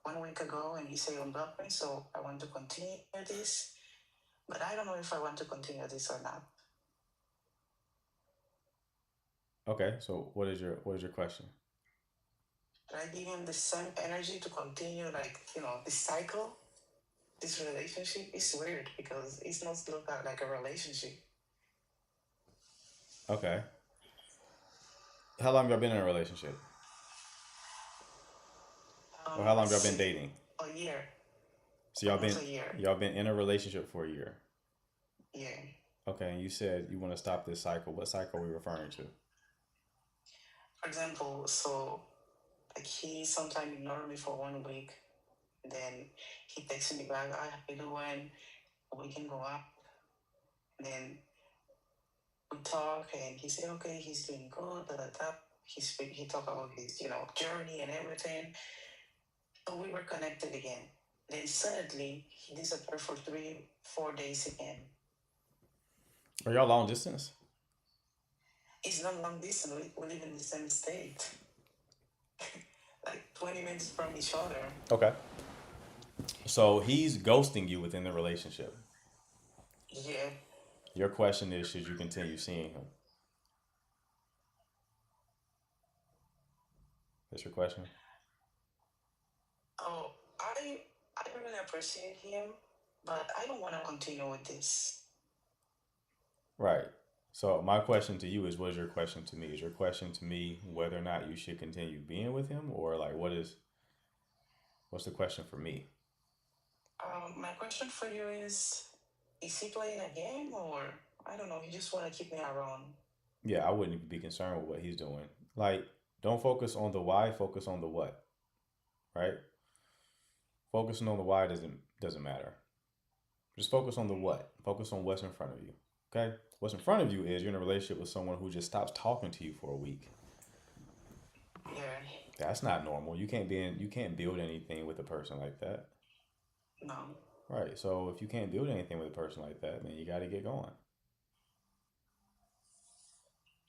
1 week ago, and he said unblock me, so I want to continue this, but I don't know if I want to continue this or not. Okay, so what is your question? Should I give him the same energy to continue, this cycle? This relationship is weird because it's not look like a relationship. Okay. How long have y'all been in a relationship? Or how long have y'all been dating? A year. So y'all Almost a year. been in a relationship for a year. Yeah. Okay, and you said you want to stop this cycle. What cycle are we referring to? For example, so like he sometimes ignored me for 1 week, then he texted me back, "How you doing? We can go out." And then we talk, and he said, "Okay, he's doing good." Da, da, da. He talked about his journey and everything. So we were connected again. Then suddenly he disappeared for 3-4 days again. Are y'all long distance? It's not long distance. We live in the same state, like 20 minutes from each other. Okay. So he's ghosting you within the relationship. Yeah. Your question is, should you continue seeing him? That's your question? Oh, I really appreciate him, but I don't want to continue with this. Right. So my question to you is, what is your question to me? Is your question to me whether or not you should continue being with him, or like what's the question for me? My question for you is he playing a game or I don't know, he just want to keep me around? Yeah, I wouldn't even be concerned with what he's doing. Like, don't focus on the why, focus on the what, right? Focusing on the why doesn't matter. Just focus on the what. Focus on what's in front of you. Okay? What's in front of you is you're in a relationship with someone who just stops talking to you for a week. Yeah. That's not normal. You can't build anything with a person like that. No. Right. So if you can't build anything with a person like that, then you got to get going.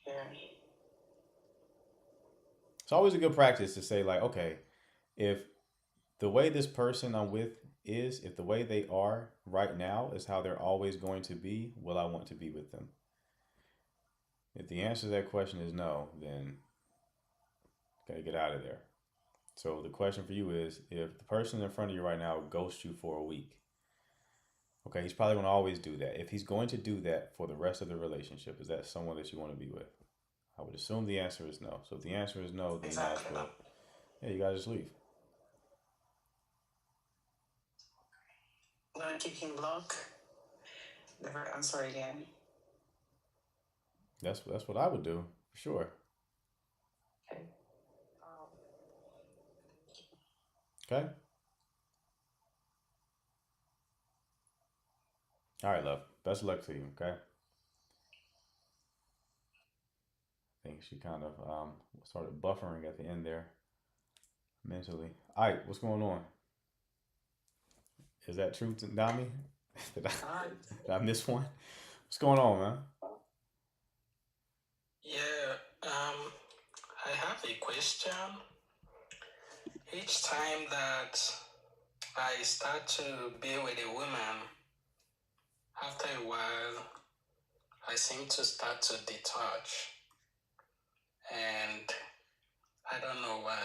Yeah. It's always a good practice to say like, okay, if the way this person I'm with is, if the way they are right now is how they're always going to be, will I want to be with them? If the answer to that question is no, then gotta get out of there. So the question for you is, if the person in front of you right now ghosts you for a week, okay, he's probably going to always do that. If he's going to do that for the rest of the relationship, is that someone that you want to be with? I would assume the answer is no. So if the answer is no, then you might as Exactly. well, yeah, you gotta just leave. I'm gonna keep him blocked. Never answer again. That's what I would do for sure. Okay. Okay. All right, love. Best of luck to you. Okay. I think she kind of started buffering at the end there mentally. All right, what's going on? Is that true, Dami? did, I, Alright. did I miss one? What's going on, man? Yeah, I have a question. Each time that I start to be with a woman, after a while, I seem to start to detach. And I don't know why.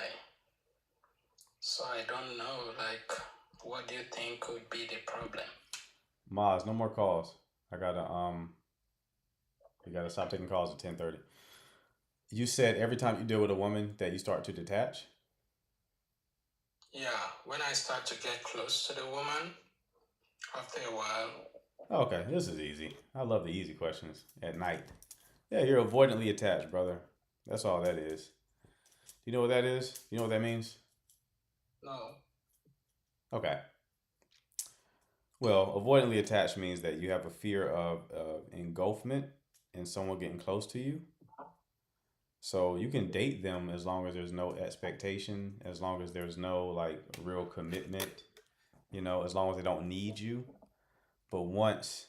So I don't know, like, what do you think could be the problem? Maz, no more calls. I gotta you gotta stop taking calls at 10:30. You said every time you deal with a woman that you start to detach. Yeah, when I start to get close to the woman, after a while, Okay, this is easy. I love the easy questions at night. Yeah, you're avoidantly attached, brother. That's all that is. You know what that is? You know what that means? no. Okay. Well, avoidantly attached means that you have a fear of engulfment and someone getting close to you. So you can date them as long as there's no expectation, as long as there's no like real commitment, as long as they don't need you. But once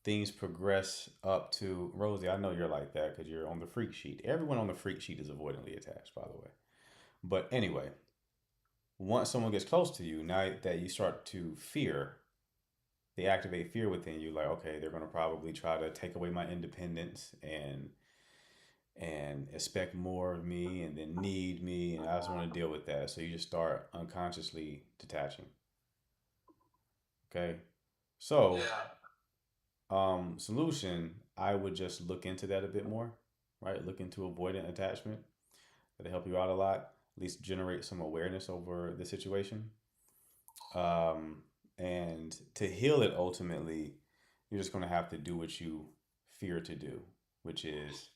things progress up to Rosie, I know you're like that because you're on the freak sheet. Everyone on the freak sheet is avoidantly attached, by the way. But anyway, once someone gets close to you, now that you start to fear, they activate fear within you, like, okay, they're gonna probably try to take away my independence and expect more of me and then need me, and I just want to deal with that. So you just start unconsciously detaching. Okay. So Yeah. solution, I would just look into that a bit more, right? Look into avoidant attachment. That'll help you out a lot. At least generate some awareness over the situation. And to heal it ultimately, you're just gonna have to do what you fear to do, which is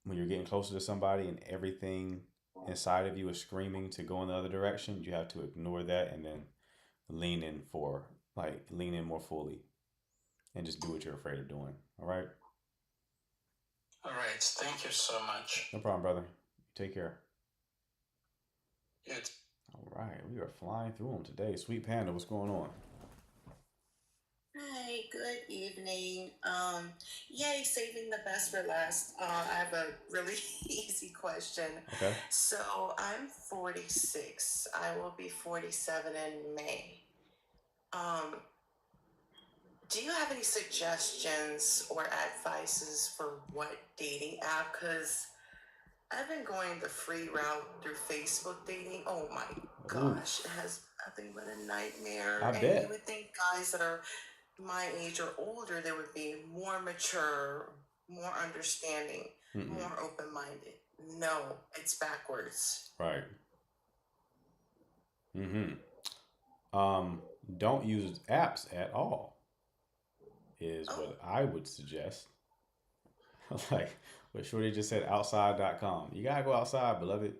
when you're getting closer to somebody and everything inside of you is screaming to go in the other direction, you have to ignore that and then lean in lean in more fully and just do what you're afraid of doing. All right. All right. Thank you so much. No problem, brother. Take care. Yes. All right. We are flying through them today. Sweet Panda, what's going on? Hi. good evening. Yay, saving the best for last. I have a really easy question. Okay. So I'm 46. I will be 47 in May. Um, do you have any suggestions or advices for what dating app? Because I've been going the free route through Facebook dating. Oh my Ooh, gosh, it has nothing but a nightmare. I And you bet. would think guys that are my age or older, they would be more mature, more understanding, Mm-mm. more open minded. No, it's backwards. Right. Mm-hmm. Don't use apps at all is Oh, what I would suggest. Like what Shorty just said, outside.com. You gotta go outside, beloved.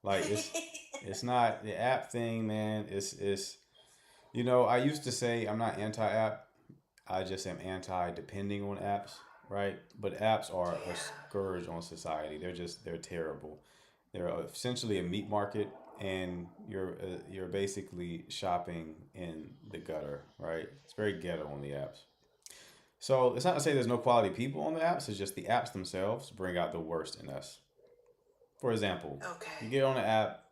Like it's not the app thing, man. It's I used to say I'm not anti-app. I just am anti-depending on apps, right? But apps are a yeah. scourge on society. They're terrible. They're essentially a meat market, and you're basically shopping in the gutter, right? It's very ghetto on the apps. So it's not to say there's no quality people on the apps. It's just the apps themselves bring out the worst in us. For example, you Okay. get on the app,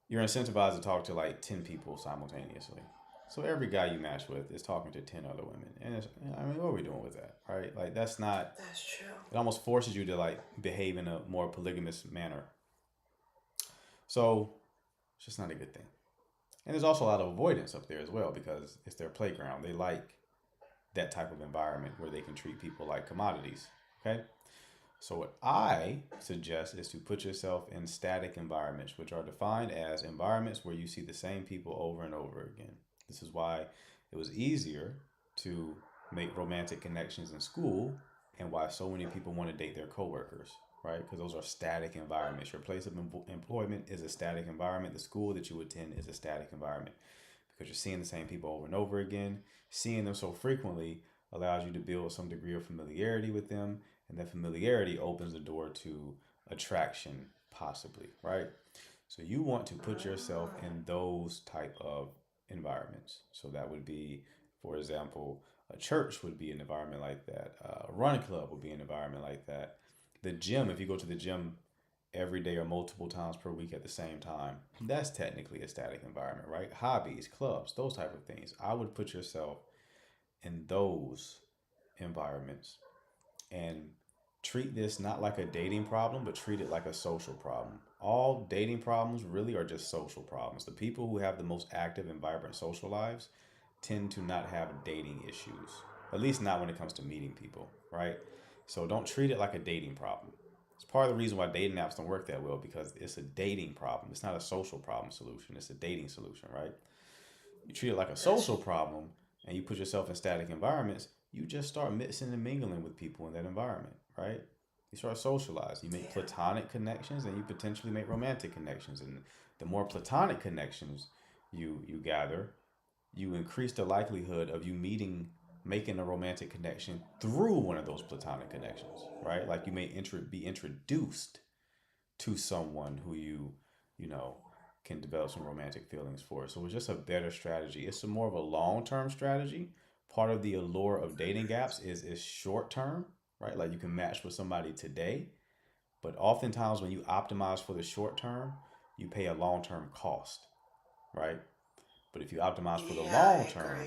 you're incentivized to talk to like 10 people simultaneously. So every guy you match with is talking to 10 other women. And I mean, what are we doing with that, right? Like, that's not, That's true. it almost forces you to like behave in a more polygamous manner. So it's just not a good thing. And there's also a lot of avoidance up there as well because it's their playground. They like that type of environment where they can treat people like commodities. Okay. So what I suggest is to put yourself in static environments, which are defined as environments where you see the same people over and over again. This is why it was easier to make romantic connections in school and why so many people want to date their coworkers, right? Because those are static environments. Your place of employment is a static environment. The school that you attend is a static environment because you're seeing the same people over and over again. Seeing them so frequently allows you to build some degree of familiarity with them, and that familiarity opens the door to attraction, possibly, right? So you want to put yourself in those type of environments. So that would be, for example, a church would be an environment like that. A run club would be an environment like that. The gym, if you go to the gym every day or multiple times per week at the same time, that's technically a static environment, right? Hobbies, clubs, those type of things. I would put yourself in those environments and treat this not like a dating problem, but treat it like a social problem. All dating problems really are just social problems. The people who have the most active and vibrant social lives tend to not have dating issues, at least not when it comes to meeting people, right? So don't treat it like a dating problem. It's part of the reason why dating apps don't work that well because it's a dating problem. It's not a social problem solution. It's a dating solution, right? You treat it like a social problem and you put yourself in static environments, you just start mixing and mingling with people in that environment, right? You start socializing. You make platonic connections and you potentially make romantic connections. And the more platonic connections you gather, you increase the likelihood of you making a romantic connection through one of those platonic connections, right? Like you may be introduced to someone who you know, can develop some romantic feelings for. So it's just a better strategy. It's a more of a long-term strategy. Part of the allure of dating apps is short term, right? Like you can match with somebody today, but oftentimes when you optimize for the short term, you pay a long-term cost, right? But if you optimize for the long term,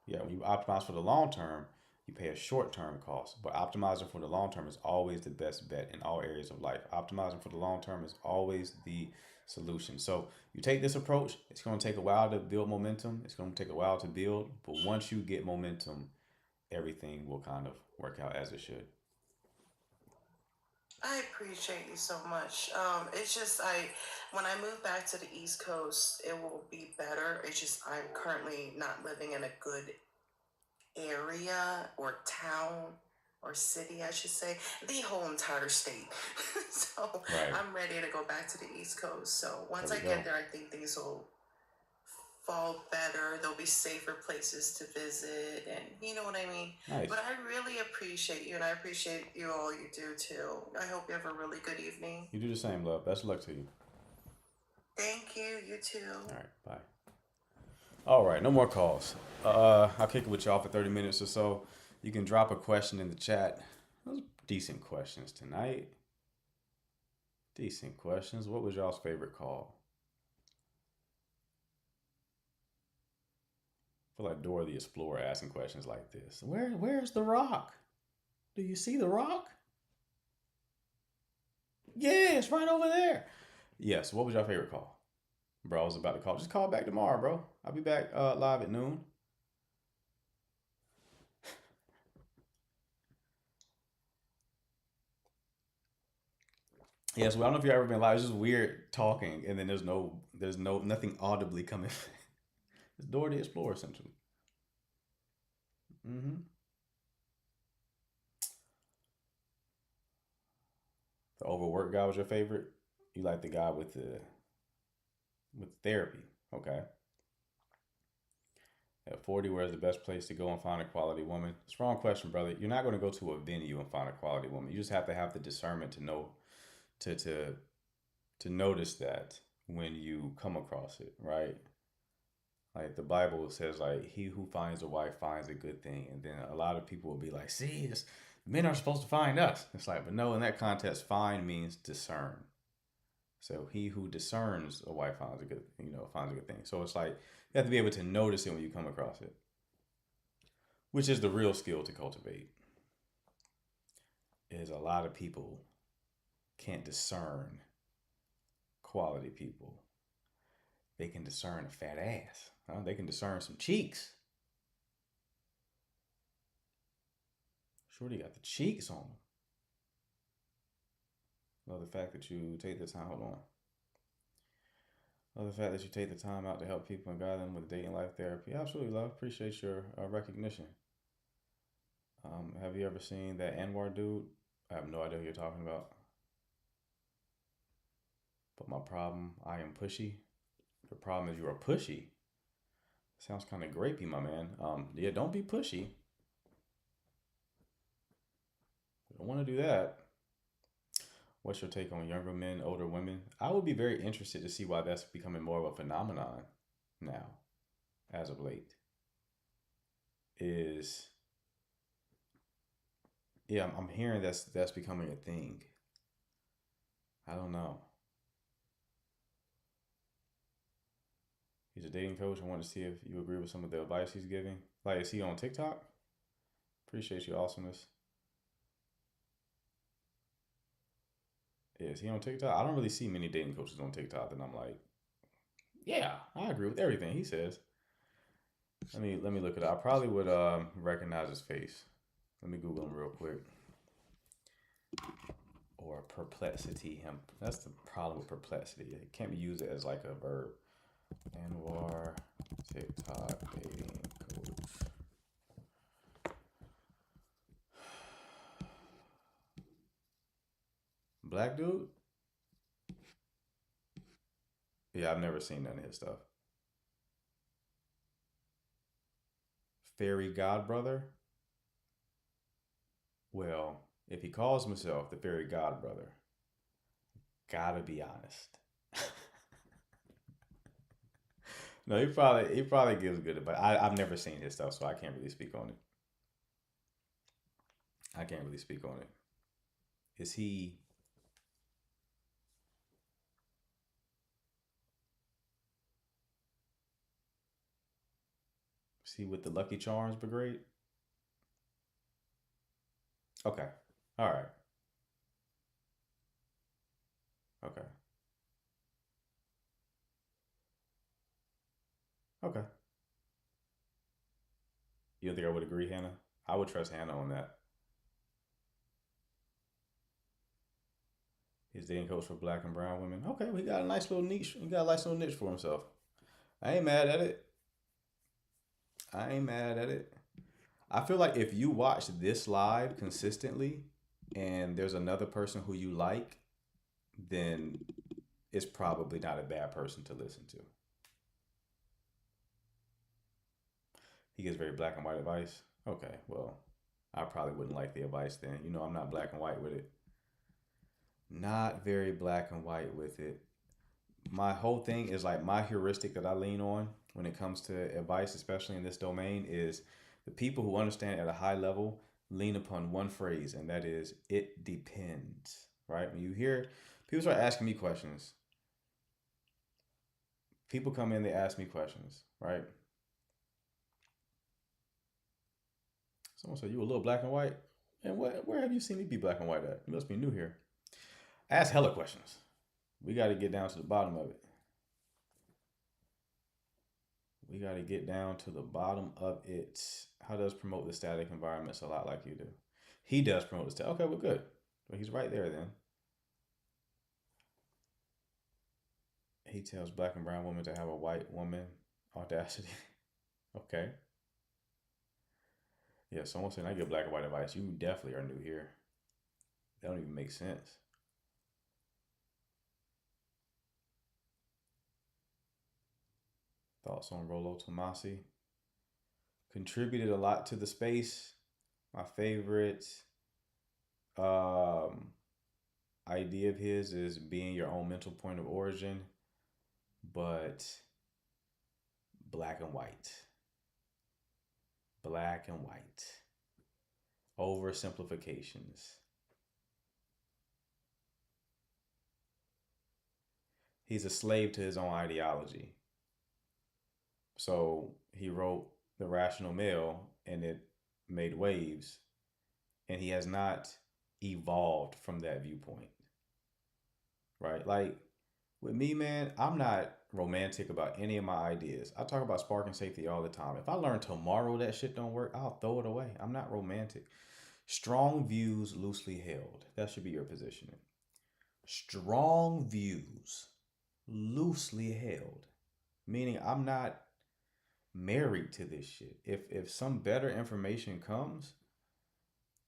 when you optimize for the long term, you pay a short term cost. But optimizing for the long term is always the best bet in all areas of life. Optimizing for the long term is always the solution. So you take this approach, it's going to take a while to build momentum. It's going to take a while to build. But once you get momentum, everything will kind of work out as it should. I appreciate you so much. It's just when I move back to the East Coast, it will be better. It's just I'm currently not living in a good area or town or city, I should say, the whole entire state. So Right. I'm ready to go back to the East Coast. So once There I we get go. there, I think things will fall better. There'll be safer places to visit, and you know what I mean. Nice. But I really appreciate you, and I appreciate you all you do too. I hope you have a really good evening. You do the same, love. Best of luck to you. Thank you. You too. All right. Bye. All right, no more calls. I'll kick it with y'all for 30 minutes or so. You can drop a question in the chat. Those decent questions tonight. Decent questions. What was y'all's favorite call? I feel like Dora the Explorer asking questions like this. Where's the rock? Do you see the rock? Yeah, it's right over there. Yes, what was your favorite call? Bro, I was about to call. Just call back tomorrow, bro. I'll be back live at noon. Yes, well, I don't know if you've ever been live. It's just weird talking, and then there's nothing audibly coming. It's Dora the Explorer, essentially. Mm-hmm. The overworked guy was your favorite? You like the guy with therapy. Okay. At 40, where's the best place to go and find a quality woman? It's a wrong question, brother. You're not going to go to a venue and find a quality woman. You just have to have the discernment to know to notice that when you come across it, right? Like the Bible says, like, he who finds a wife finds a good thing. And then a lot of people will be like, see, men are supposed to find us. It's like, but no, in that context, find means discern. So he who discerns a wife finds a good thing. So it's like you have to be able to notice it when you come across it, which is the real skill to cultivate. Is a lot of people can't discern quality people. They can discern a fat ass. Huh? They can discern some cheeks. Shorty got the cheeks on them. Love the fact that you take the time. Hold on. Love the fact that you take the time out to help people and guide them with dating life therapy. Absolutely, love. Appreciate your recognition. Have you ever seen that Anwar dude? I have no idea who you're talking about. But my problem, I am pushy. The problem is you are pushy. Sounds kind of grapey, my man. Yeah, don't be pushy. Don't want to do that. What's your take on younger men, older women? I would be very interested to see why that's becoming more of a phenomenon now, as of late. I'm hearing that's becoming a thing. I don't know. He's a dating coach. I want to see if you agree with some of the advice he's giving. Like, is he on TikTok? Appreciate your awesomeness. Is he on TikTok? I don't really see many dating coaches on TikTok that I'm like, yeah, I agree with everything he says. Let me look it up. I probably would recognize his face. Let me Google him real quick. Or perplexity him. That's the problem with perplexity. It can't be used as like a verb. Anwar TikTok dating coach. Black dude? Yeah, I've never seen none of his stuff. Fairy Godbrother? Well, if he calls himself the Fairy Godbrother, gotta be honest. No, he probably gives good advice. I've never seen his stuff, so I can't really speak on it. Is he? Is he with the Lucky Charms Brigade? Okay. All right. Okay. Okay. You think I would agree, Hannah? I would trust Hannah on that. He's dating coach for black and brown women. Okay, we got a nice little niche. He got a nice little niche for himself. I ain't mad at it. I feel like if you watch this live consistently and there's another person who you like, then it's probably not a bad person to listen to. He gives very black and white advice. Okay, well, I probably wouldn't like the advice then. You know, I'm not black and white with it. Not very black and white with it. My whole thing is like my heuristic that I lean on when it comes to advice, especially in this domain, is the people who understand at a high level lean upon one phrase, and that is, it depends, right? When you hear people start asking me questions, people come in, they ask me questions, right? Someone said, you a little black and white? And where have you seen me be black and white at? You must be new here. Ask hella questions. We got to get down to the bottom of it. We got to get down to the bottom of it. How does promote the static environments a lot like you do? He does promote the static. Okay, well, good. Well, he's right there then. He tells black and brown women to have a white woman audacity. Okay. Yeah, someone saying I get black and white advice. You definitely are new here. That don't even make sense. Thoughts on Rollo Tomasi? Contributed a lot to the space. My favorite idea of his is being your own mental point of origin, but black and white. Black and white. Oversimplifications. He's a slave to his own ideology. So he wrote The Rational Male and it made waves, and he has not evolved from that viewpoint. Right? Like with me, man, I'm not romantic about any of my ideas. I talk about spark and safety all the time. If I learn tomorrow that shit don't work, I'll throw it away. I'm not romantic. Strong views loosely held. That should be your positioning. Strong views loosely held. Meaning I'm not married to this shit. If some better information comes,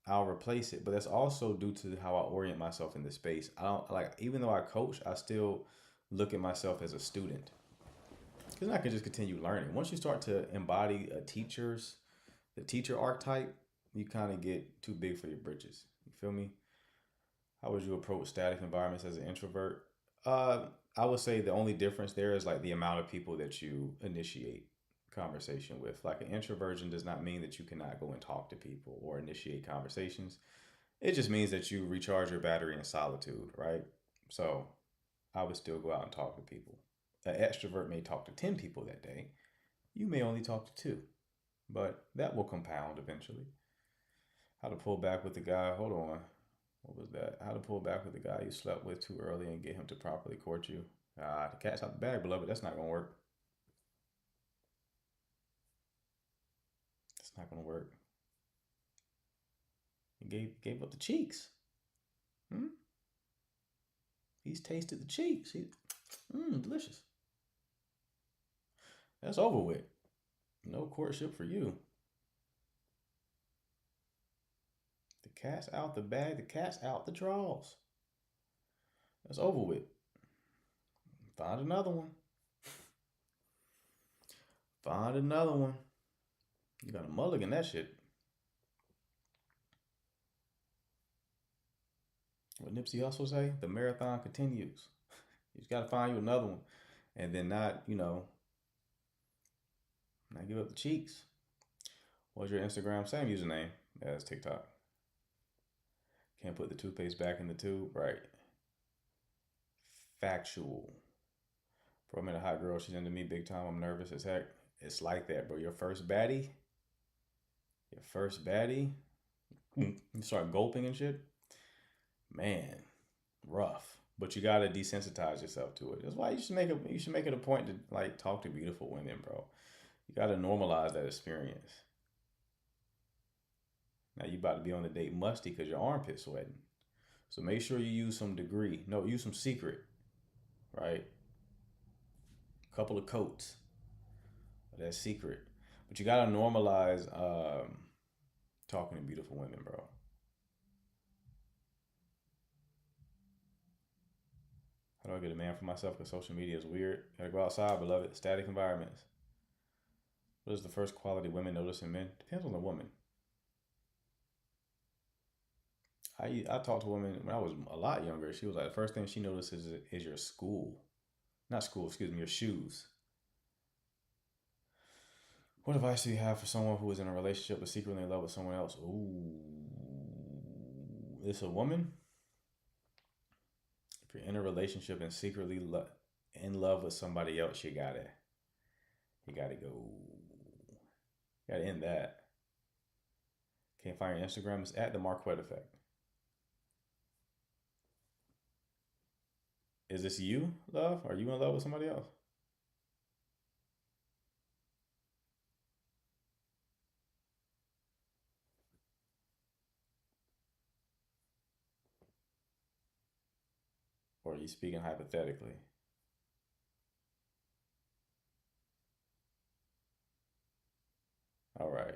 I'll replace it. But that's also due to how I orient myself in the space. I don't like, even though I coach, I still look at myself as a student. Because I can just continue learning. Once you start to embody the teacher archetype, you kind of get too big for your britches. You feel me? How would you approach static environments as an introvert? I would say the only difference there is like the amount of people that you initiate conversation with. Like an introversion does not mean that you cannot go and talk to people or initiate conversations. It just means that you recharge your battery in solitude, right? So I would still go out and talk to people. An extrovert may talk to 10 people that day. You may only talk to 2, but that will compound eventually. How to pull back with the guy. Hold on. What was that? How to pull back with the guy you slept with too early and get him to properly court you. The cat's out the bag, beloved. That's not going to work. That's not going to work. He gave up the cheeks. He's tasted the cheeks. Delicious. That's over with. No courtship for you. The cat's out the bag. The cat's out the drawers. That's over with. Find another one. Find another one. You got a mulligan that shit. What Nipsey Hussle say? The marathon continues. You just got to find you another one. And then not give up the cheeks. What's your Instagram? Same username as TikTok. Can't put the toothpaste back in the tube. Right. Factual. Bro, I met a hot girl. She's into me big time. I'm nervous as heck. It's like that, bro. Your first baddie. You start gulping and shit. Man, rough. But you gotta desensitize yourself to it. That's why you should make it a point to like talk to beautiful women, bro. You gotta normalize that experience. Now you about to be on the date musty because your armpit's sweating. So make sure you use some degree. No, use some secret. Right? A couple of coats. That's secret. But you gotta normalize talking to beautiful women, bro. How do I get a man for myself? Because social media is weird. Gotta go outside, beloved. Static environments. What is the first quality women notice in men? Depends on the woman. I talked to a woman when I was a lot younger. She was like, the first thing she notices is your your shoes. What advice do you have for someone who is in a relationship but secretly in love with someone else? Ooh, it's a woman. If you're in a relationship and secretly in love with somebody else, you gotta go. You gotta end that. Can't find your Instagram. It's at the Marquette Effect. Is this you, love? Are you in love with somebody else? Or are you speaking hypothetically? All right.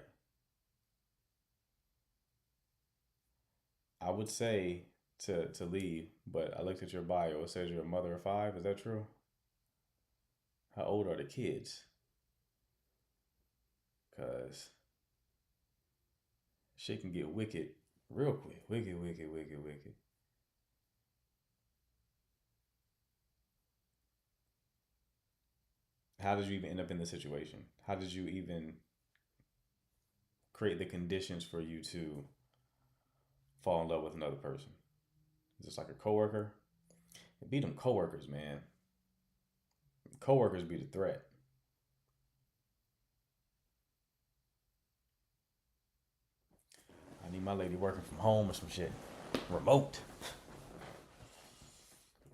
I would say to leave, but I looked at your bio. It says you're a mother of 5. Is that true? How old are the kids? Because shit can get wicked real quick. Wicked, wicked, wicked, wicked. How did you even end up in this situation? How did you even create the conditions for you to fall in love with another person? Is this like a coworker? It be them coworkers, man. Coworkers be the threat. I need my lady working from home or some shit. Remote.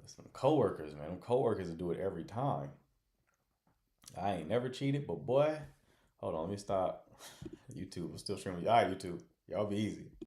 Some coworkers, man. Them coworkers will do it every time. I ain't never cheated, but boy, hold on, let me stop. YouTube, I'm still streaming. All right, YouTube, y'all be easy.